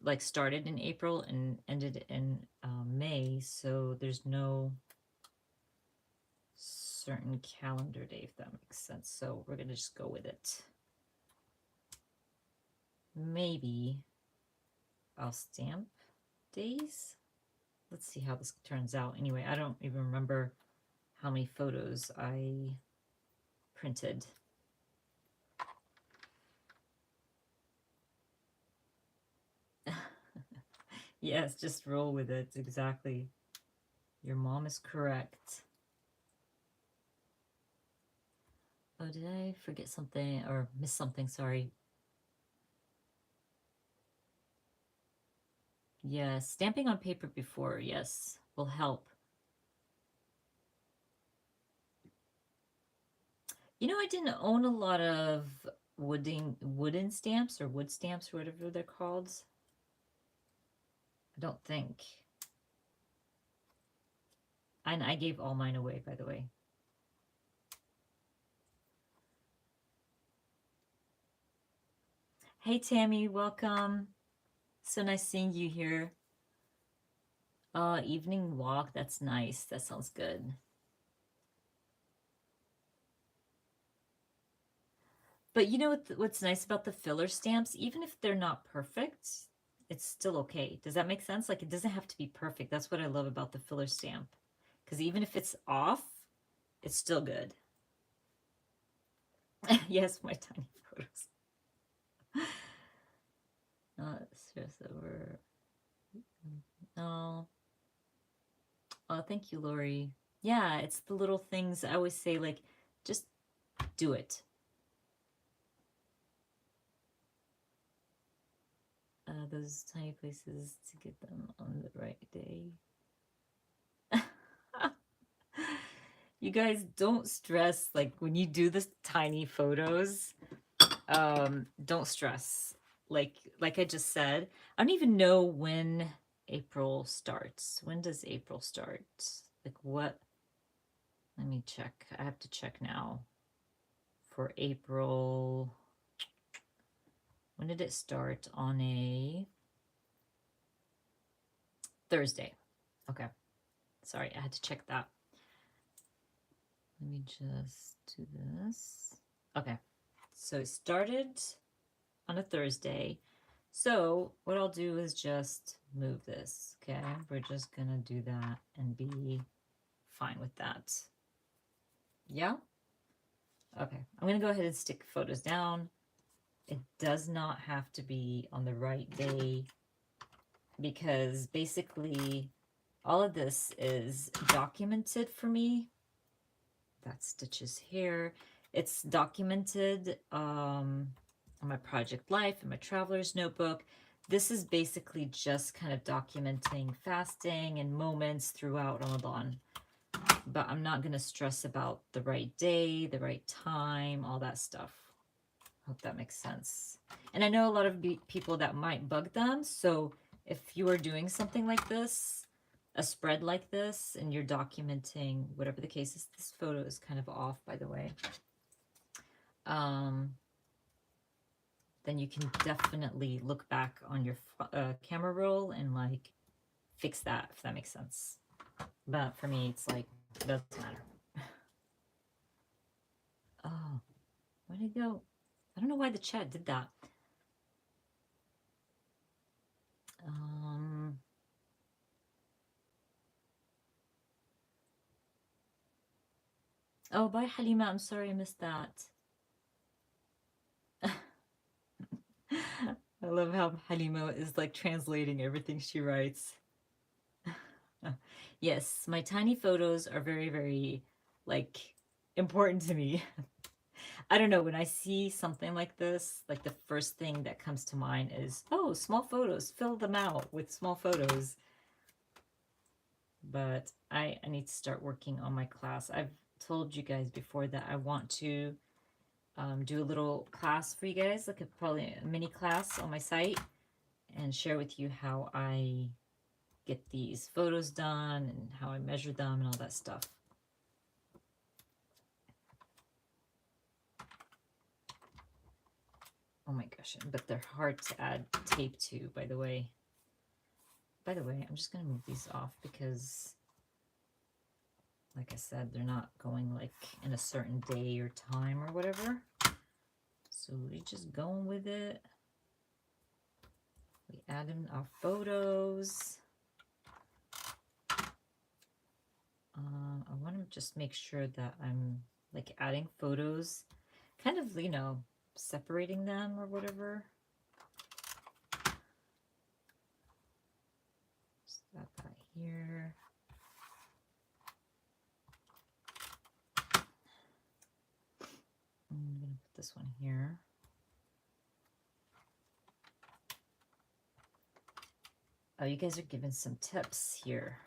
like started in April and ended in May, so there's no certain calendar day, if that makes sense. So we're gonna just go with it. Maybe I'll stamp days. Let's see how this turns out. Anyway, I don't even remember how many photos I printed. Yes, just roll with it. Exactly. Your mom is correct. Oh, did I forget something or miss something? Sorry. Yes, stamping on paper before, yes, will help. You know, I didn't own a lot of wooden stamps or wood stamps or whatever they're called. I don't think. And I gave all mine away, by the way. Hey, Tammy, welcome. So nice seeing you here. Evening walk, that's nice. That sounds good. But you know what's nice about the filler stamps? Even if they're not perfect, it's still okay. Does that make sense? Like, it doesn't have to be perfect. That's what I love about the filler stamp. Because even if it's off, it's still good. Yes, my tiny photos. Not stress over. No. Oh, thank you, Lori. Yeah, it's the little things I always say, like, just do it. Those tiny places to get them on the right day. You guys don't stress, like when you do this tiny photos, don't stress. Like I just said, I don't even know when April starts. When does April start? Like what? Let me check. I have to check now. For April, when did it start? On a Thursday. Okay. Sorry, I had to check that. Let me just do this. Okay. So it started on a Thursday. So what I'll do is just move this, okay? We're just gonna do that and be fine with that. Yeah? Okay, I'm gonna go ahead and stick photos down. It does not have to be on the right day because basically all of this is documented for me. That stitches here. It's documented on my project life and my traveler's notebook. This is basically just kind of documenting fasting and moments throughout Ramadan. But I'm not going to stress about the right day, the right time, all that stuff. Hope that makes sense. And I know a lot of people that might bug them. So if you are doing something like this, a spread like this, and you're documenting whatever the case is, this photo is kind of off, by the way. Then you can definitely look back on your camera roll and like fix that, if that makes sense. But for me, it's like, it doesn't matter. Oh, where'd it go? I don't know why the chat did that. Oh, bye, Halima. I'm sorry I missed that. I love how Halima is like translating everything she writes. Yes, my tiny photos are very, very like important to me. I don't know, when I see something like this, like the first thing that comes to mind is, oh, small photos, fill them out with small photos. But I need to start working on my class. I've told you guys before that I want to do a little class for you guys, like probably a mini class on my site. and share with you how I get these photos done and how I measure them and all that stuff. Oh my gosh, but they're hard to add tape to, by the way. By the way, I'm just going to move these off because, like I said, they're not going like in a certain day or time or whatever. So we just going with it. We add in our photos. I want to just make sure that I'm like adding photos, kind of, you know, separating them or whatever. Just got that here. I'm going to put this one here. Oh, you guys are giving some tips here.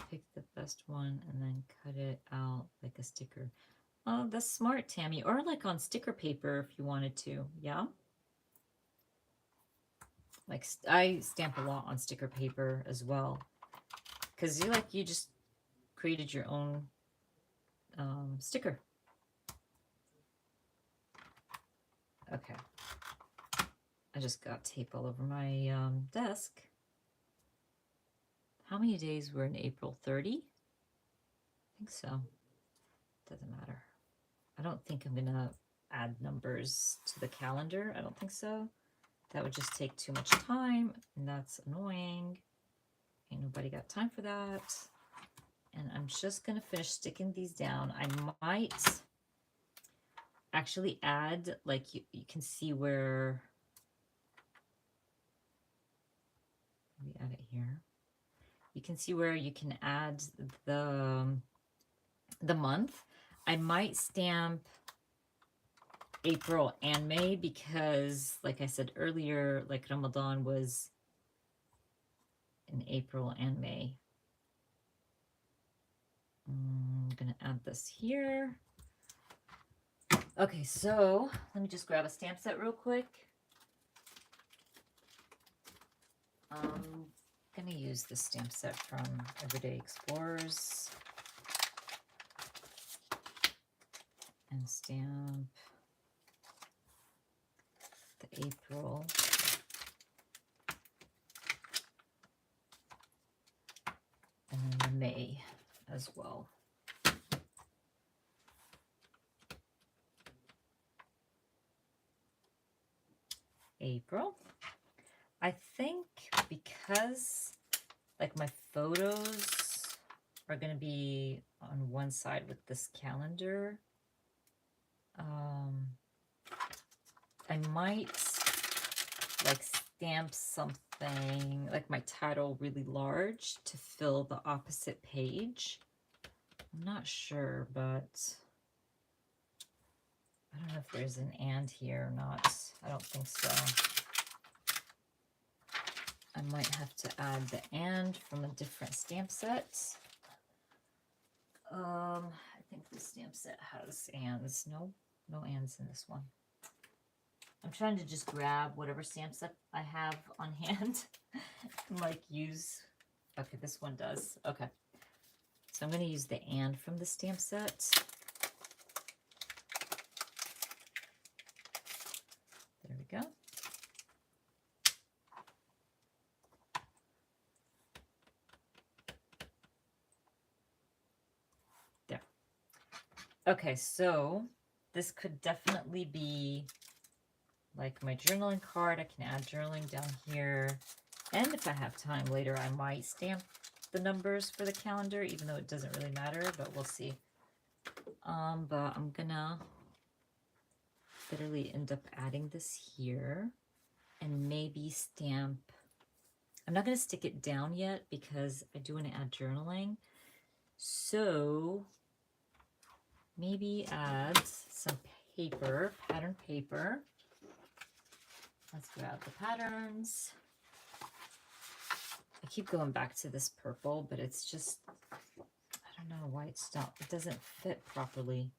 Pick the best one and then cut it out like a sticker. Oh, that's smart, Tammy. Or like on sticker paper if you wanted to. Yeah. Like I stamp a lot on sticker paper as well. Because you just created your own sticker. Okay. I just got tape all over my desk. How many days were in April? 30? I think so. Doesn't matter. I don't think I'm going to add numbers to the calendar. I don't think so. That would just take too much time, and that's annoying. Ain't nobody got time for that. And I'm just going to finish sticking these down. I might actually add, like you can see where, let me add it here. You can see where you can add the month. I might stamp April and May because, like I said earlier, like Ramadan was in April and May. I'm going to add this here. Okay, so let me just grab a stamp set real quick. I'm going to use this stamp set from Everyday Explorers and stamp the April and then the May as well. April. I think because like my photos are going to be on one side with this calendar, I might like stamp something like my title really large to fill the opposite page. I'm not sure, but I don't know if there's an and here or not. I don't think so. I might have to add the and from a different stamp set. I think this stamp set has ands. No ands in this one. I'm trying to just grab whatever stamp set I have on hand and like use. Okay, this one does. Okay. So I'm going to use the and from the stamp set. There we go. There. Okay, so this could definitely be like my journaling card. I can add journaling down here. And if I have time later, I might stamp the numbers for the calendar, even though it doesn't really matter, but we'll see. But I'm gonna literally end up adding this here and maybe stamp. I'm not gonna stick it down yet because I do want to add journaling. So maybe add some paper, pattern paper. Let's grab the patterns. I keep going back to this purple, but it's just, I don't know why it doesn't fit properly.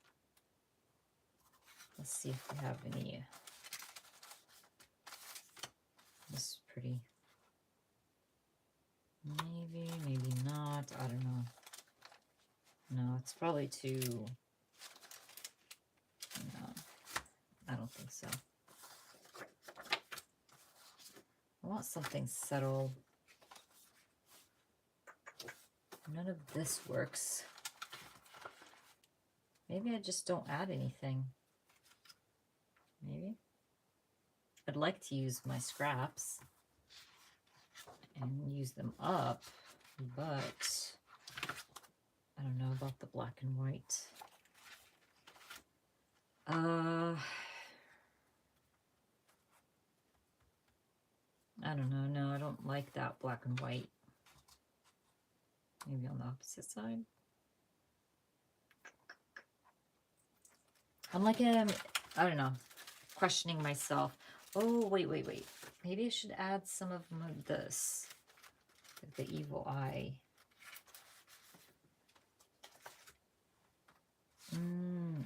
Let's see if we have any This is pretty. Maybe, maybe not. I don't know. No, it's probably too... No, I don't think so. I want something subtle. None of this works. Maybe I just don't add anything. Maybe. I'd like to use my scraps and use them up, but I don't know about the black and white. I don't know. No, I don't like that black and white. Maybe on the opposite side. I'm like, I don't know, questioning myself. Oh, wait. Maybe I should add some of this. Like the evil eye.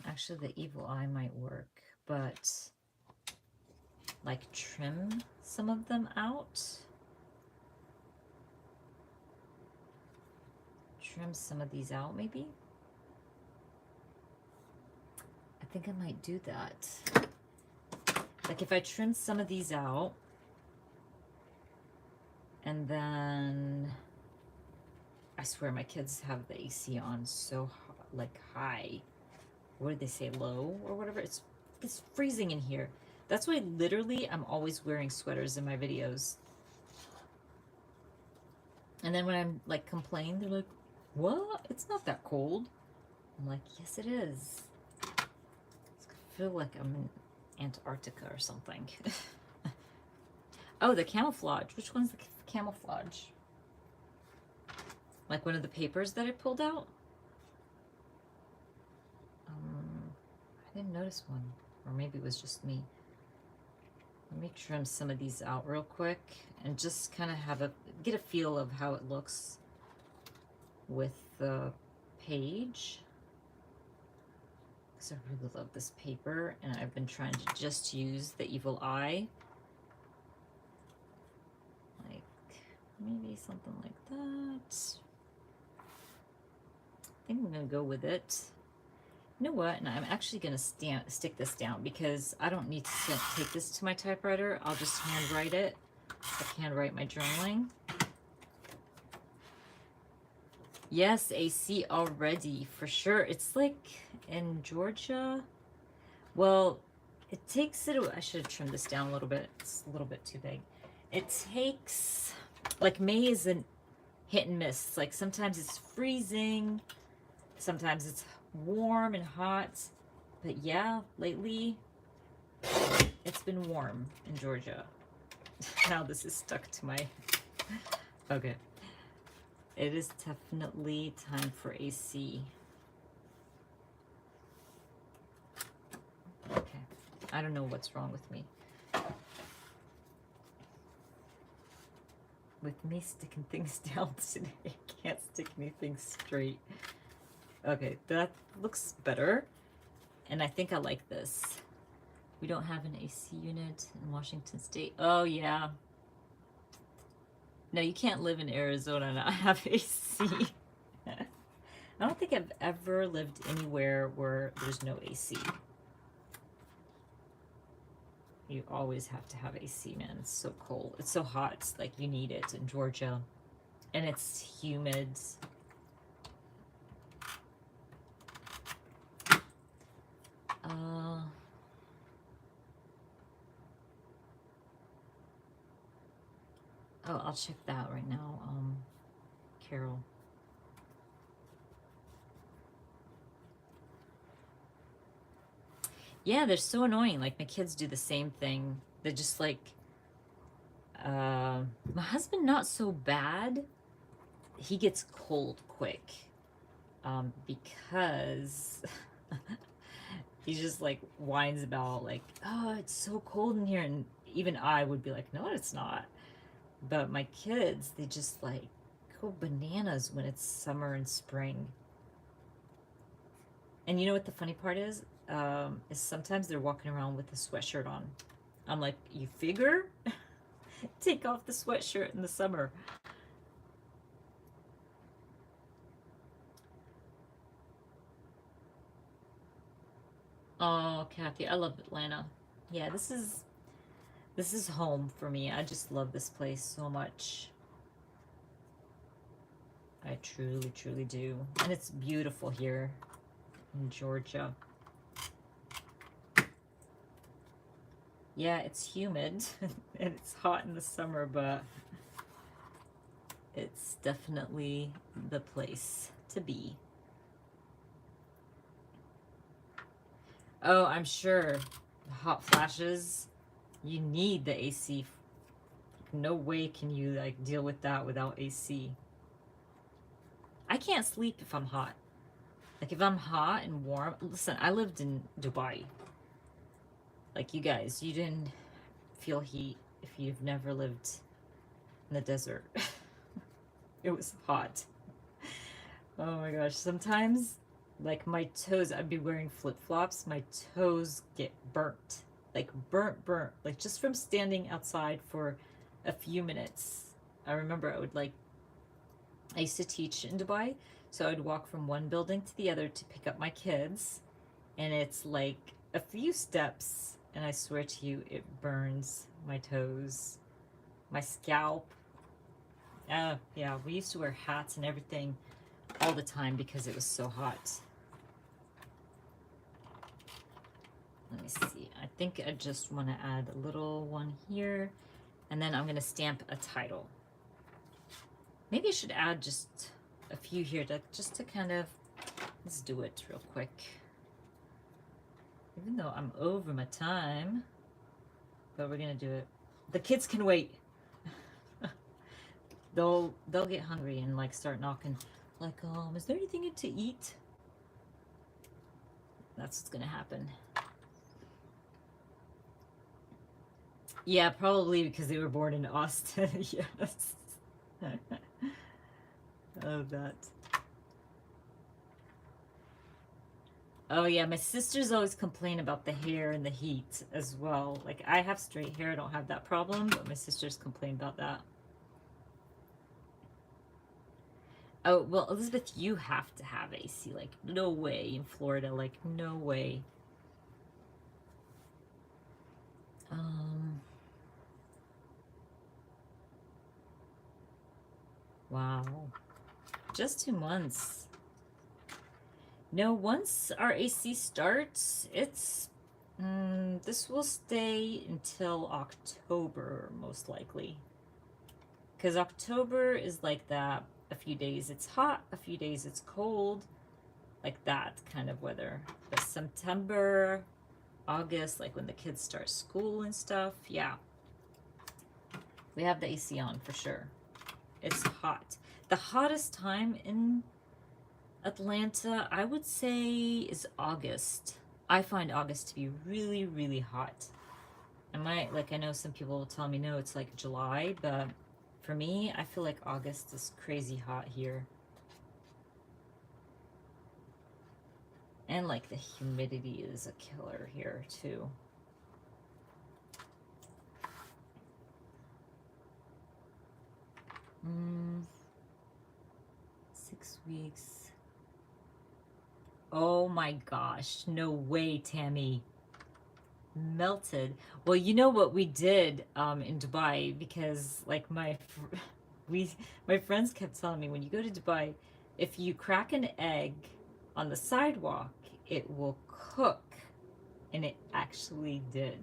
Actually, the evil eye might work, but like trim some of them out. Trim some of these out, maybe. I think I might do that. Like if I trim some of these out, and then I swear my kids have the AC on so like high. What did they say, low or whatever? It's freezing in here. That's why literally I'm always wearing sweaters in my videos. And then when I'm like complain, they're like, what? It's not that cold. I'm like, yes it is. I feel like I'm in Antarctica or something. Oh, the camouflage. Which one's the camouflage? Like one of the papers that I pulled out? I didn't notice one. Or maybe it was just me. Let me trim some of these out real quick and just kind of get a feel of how it looks with the page. Because I really love this paper, and I've been trying to just use the evil eye. Like, maybe something like that. I think I'm going to go with it. You know what? And I'm actually going to stick this down because I don't need to take this to my typewriter. I'll just handwrite it. I handwrite my journaling. Yes, AC already, for sure. It's like in Georgia. Well, it takes it... I should have trimmed this down a little bit. It's a little bit too big. It takes... Like May is a hit and miss. It's like sometimes it's freezing. Sometimes it's warm and hot. But yeah, lately it's been warm in Georgia. Now this is stuck to my... Okay. It is definitely time for AC. Okay. I don't know what's wrong with me. With me sticking things down today, I can't stick anything straight. Okay, that looks better. And I think I like this. We don't have an AC unit in Washington State. Oh, yeah. No, you can't live in Arizona and not have AC. I don't think I've ever lived anywhere where there's no AC. You always have to have AC, man. It's so cold. It's so hot. It's like you need it in Georgia. And it's humid. Oh, I'll check that right now. Carol. Yeah, they're so annoying. Like, my kids do the same thing. They're just like, my husband, not so bad. He gets cold quick. Because he just like whines about like, oh, it's so cold in here. And even I would be like, no, it's not. But my kids, they just like go bananas when it's summer and spring. And you know what the funny part is sometimes they're walking around with a sweatshirt on. I'm like, you figure? Take off the sweatshirt in the summer. Oh, Kathy, I love Atlanta. Yeah, this is home for me. I just love this place so much. I truly, truly do. And it's beautiful here in Georgia. Yeah, it's humid and it's hot in the summer, but it's definitely the place to be. Oh, I'm sure. Hot flashes, you need the AC. No way can you like deal with that without AC. I can't sleep if I'm hot. Like if I'm hot and warm, listen, I lived in Dubai. Like you guys, you didn't feel heat if you've never lived in the desert. It was hot. Oh my gosh, sometimes like my toes, I'd be wearing flip-flops, my toes get burnt. Like burnt, like just from standing outside for a few minutes. I remember I used to teach in Dubai, so I'd walk from one building to the other to pick up my kids, and it's like a few steps, and I swear to you, it burns my toes, my scalp. Yeah, we used to wear hats and everything all the time because it was so hot. Let me see. I think I just want to add a little one here, and then I'm going to stamp a title. Maybe I should add just a few here just to kind of, let's do it real quick. Even though I'm over my time, but we're going to do it. The kids can wait. They'll get hungry and like start knocking like, is there anything to eat? That's what's going to happen. Yeah, probably because they were born in Austin. Yes. Oh, that. Oh yeah, my sisters always complain about the hair and the heat as well. Like I have straight hair, I don't have that problem, but my sisters complain about that. Oh, well, Elizabeth, you have to have AC. Like, no way in Florida. Like, no way. Wow. Just 2 months. No, once our AC starts, it's this will stay until October, most likely. Because October is like that. A few days it's hot, a few days it's cold, like that kind of weather. But September, August, like when the kids start school and stuff, yeah. We have the AC on for sure. It's hot. The hottest time in Atlanta, I would say, is August. I find August to be really, really hot. I know some people will tell me, no, it's like July, but for me, I feel like August is crazy hot here. And like the humidity is a killer here too. Mm, 6 weeks. Oh my gosh, no way, Tammy. Melted. Well, you know what we did in Dubai, because like my friends kept telling me, when you go to Dubai, if you crack an egg on the sidewalk, it will cook. And it actually did.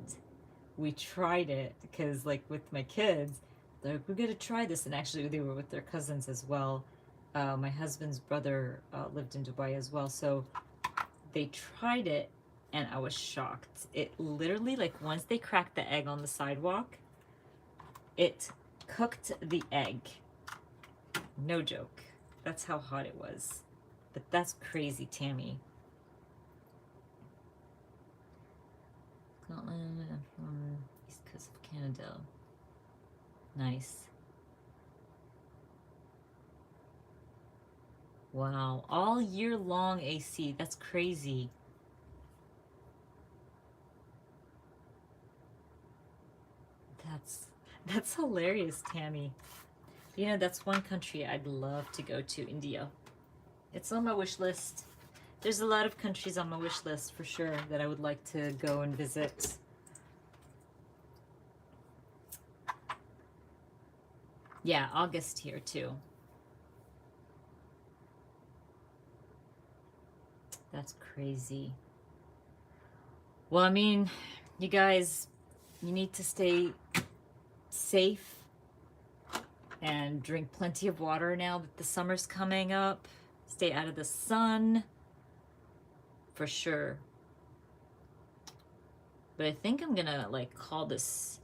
We tried it because like with my kids, they're like, we're gonna try this, and actually they were with their cousins as well. My husband's brother lived in Dubai as well, so they tried it, and I was shocked. It literally, like, once they cracked the egg on the sidewalk, it cooked the egg. No joke. That's how hot it was. But that's crazy, Tammy. Scotland, from east coast of Canada. Nice. Wow, all year long AC. That's crazy. That's hilarious, Tammy. You know, that's one country I'd love to go to, India. It's on my wish list. There's a lot of countries on my wish list for sure that I would like to go and visit. Yeah, August here too. That's crazy. Well, I mean, you guys, you need to stay safe and drink plenty of water now that the summer's coming up. Stay out of the sun for sure. But I think I'm gonna like call this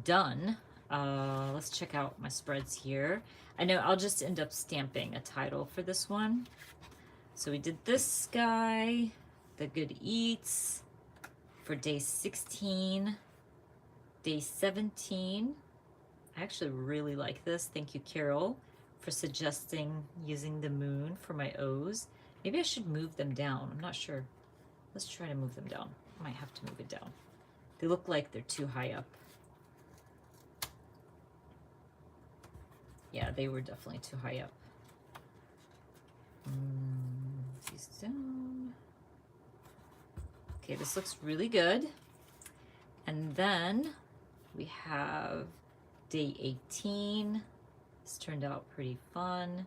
done. Let's check out my spreads here. I know I'll just end up stamping a title for this one. So we did this guy, the Good Eats, for day 16, day 17. I actually really like this. Thank you, Carol, for suggesting using the moon for my O's. Maybe I should move them down. I'm not sure. Let's try to move them down. I might have to move it down. They look like they're too high up. Yeah, they were definitely too high up. These down. Okay, this looks really good. And then we have day 18. This turned out pretty fun.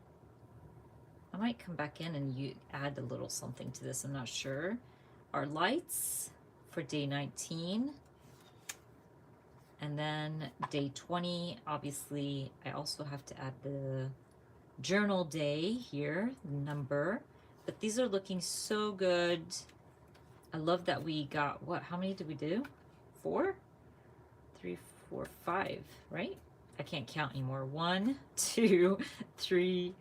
I might come back in and add a little something to this, I'm not sure. Our lights for day 19. And then day 20, obviously, I also have to add the journal day here, number. But these are looking so good. I love that we got, what, how many did we do? 4? 3, 4, 5, right? I can't count anymore. 1, 2, 3,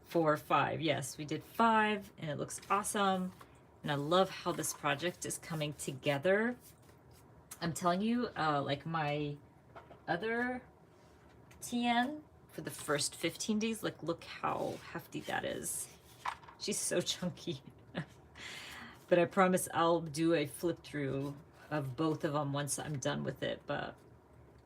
4, 5. Yes, we did 5, and it looks awesome. And I love how this project is coming together. I'm telling you, like my other TN for the first 15 days, like look how hefty that is. She's so chunky. But I promise I'll do a flip through of both of them once I'm done with it. But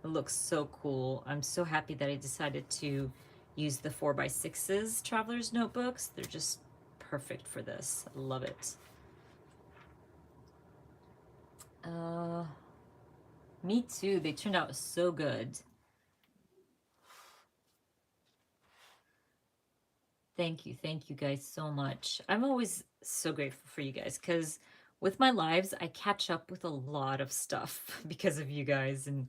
it looks so cool. I'm so happy that I decided to use the 4x6s traveler's notebooks. They're just perfect for this. I love it. Me too. They turned out so good. Thank you guys so much. I'm always so grateful for you guys because with my lives, I catch up with a lot of stuff because of you guys and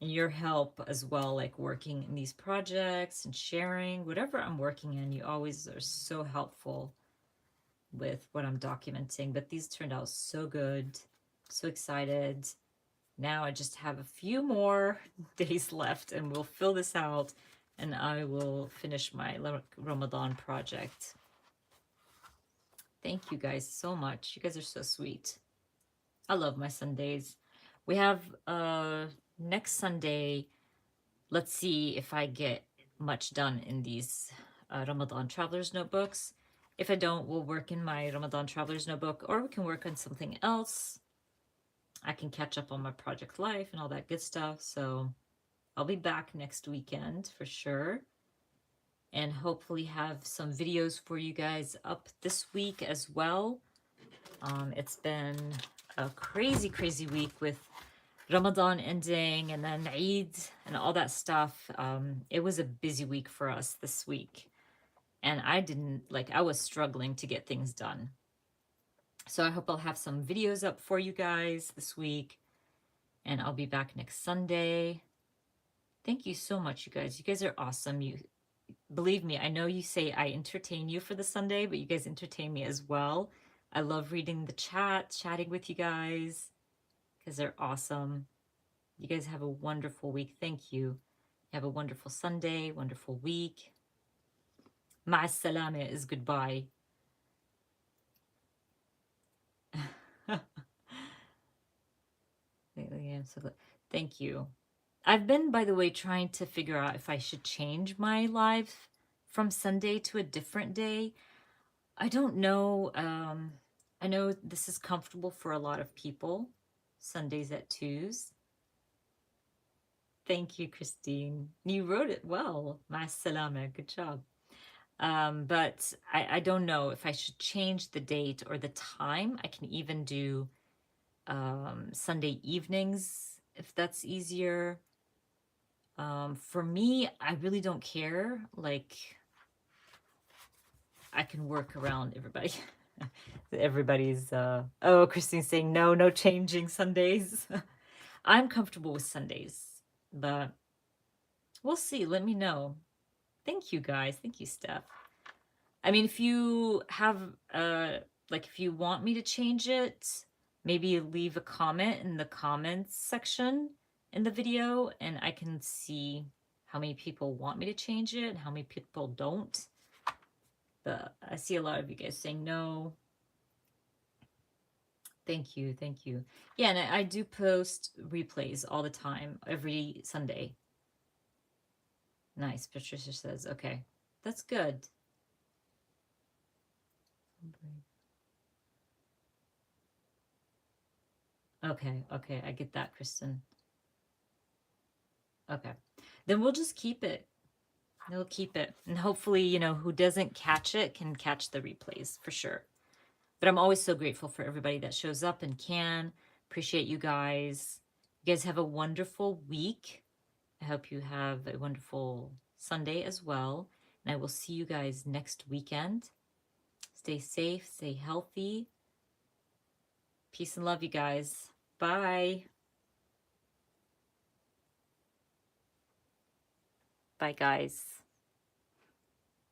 your help as well, like working in these projects and sharing whatever I'm working in. You always are so helpful with what I'm documenting, but these turned out so good. So excited. Now I just have a few more days left and we'll fill this out and I will finish my Ramadan project. Thank you guys so much. You guys are so sweet. I love my Sundays. We have next Sunday, let's see if I get much done in these Ramadan Traveler's Notebooks. If I don't, we'll work in my Ramadan Traveler's Notebook or we can work on something else. I can catch up on my project life and all that good stuff. So I'll be back next weekend for sure. And hopefully have some videos for you guys up this week as well. It's been a crazy, crazy week with Ramadan ending and then Eid and all that stuff. It was a busy week for us this week. And I was struggling to get things done. So I hope I'll have some videos up for you guys this week. And I'll be back next Sunday. Thank you so much, you guys. You guys are awesome. You believe me, I know you say I entertain you for the Sunday, but you guys entertain me as well. I love reading the chat, chatting with you guys, because they're awesome. You guys have a wonderful week. Thank you. Have a wonderful Sunday, wonderful week. Ma salama is goodbye. Thank you. I've been, by the way, trying to figure out if I should change my live from Sunday to a different day. I don't know. I know this is comfortable for a lot of people. Sundays at 2s. Thank you, Christine. You wrote it well. Ma salama. Good job. But I don't know if I should change the date or the time. I can even do Sunday evenings if that's easier. For me, I really don't care. Like, I can work around everybody. Everybody's, oh, Christine's saying no, no changing Sundays. I'm comfortable with Sundays, but we'll see. Let me know. Thank you guys. Thank you, Steph. I mean, if you have, like, if you want me to change it, maybe leave a comment in the comments section in the video, and I can see how many people want me to change it and how many people don't. But I see a lot of you guys saying no. Thank you, thank you. Yeah, and I do post replays all the time, every Sunday. Nice, Patricia says, okay, that's good. Okay, okay, I get that, Kristen. Okay, then we'll just keep it. We'll keep it. And hopefully, you know, who doesn't catch it can catch the replays for sure. But I'm always so grateful for everybody that shows up and can. Appreciate you guys. You guys have a wonderful week. I hope you have a wonderful Sunday as well. And I will see you guys next weekend. Stay safe, stay healthy. Peace and love, you guys. Bye. Bye, guys.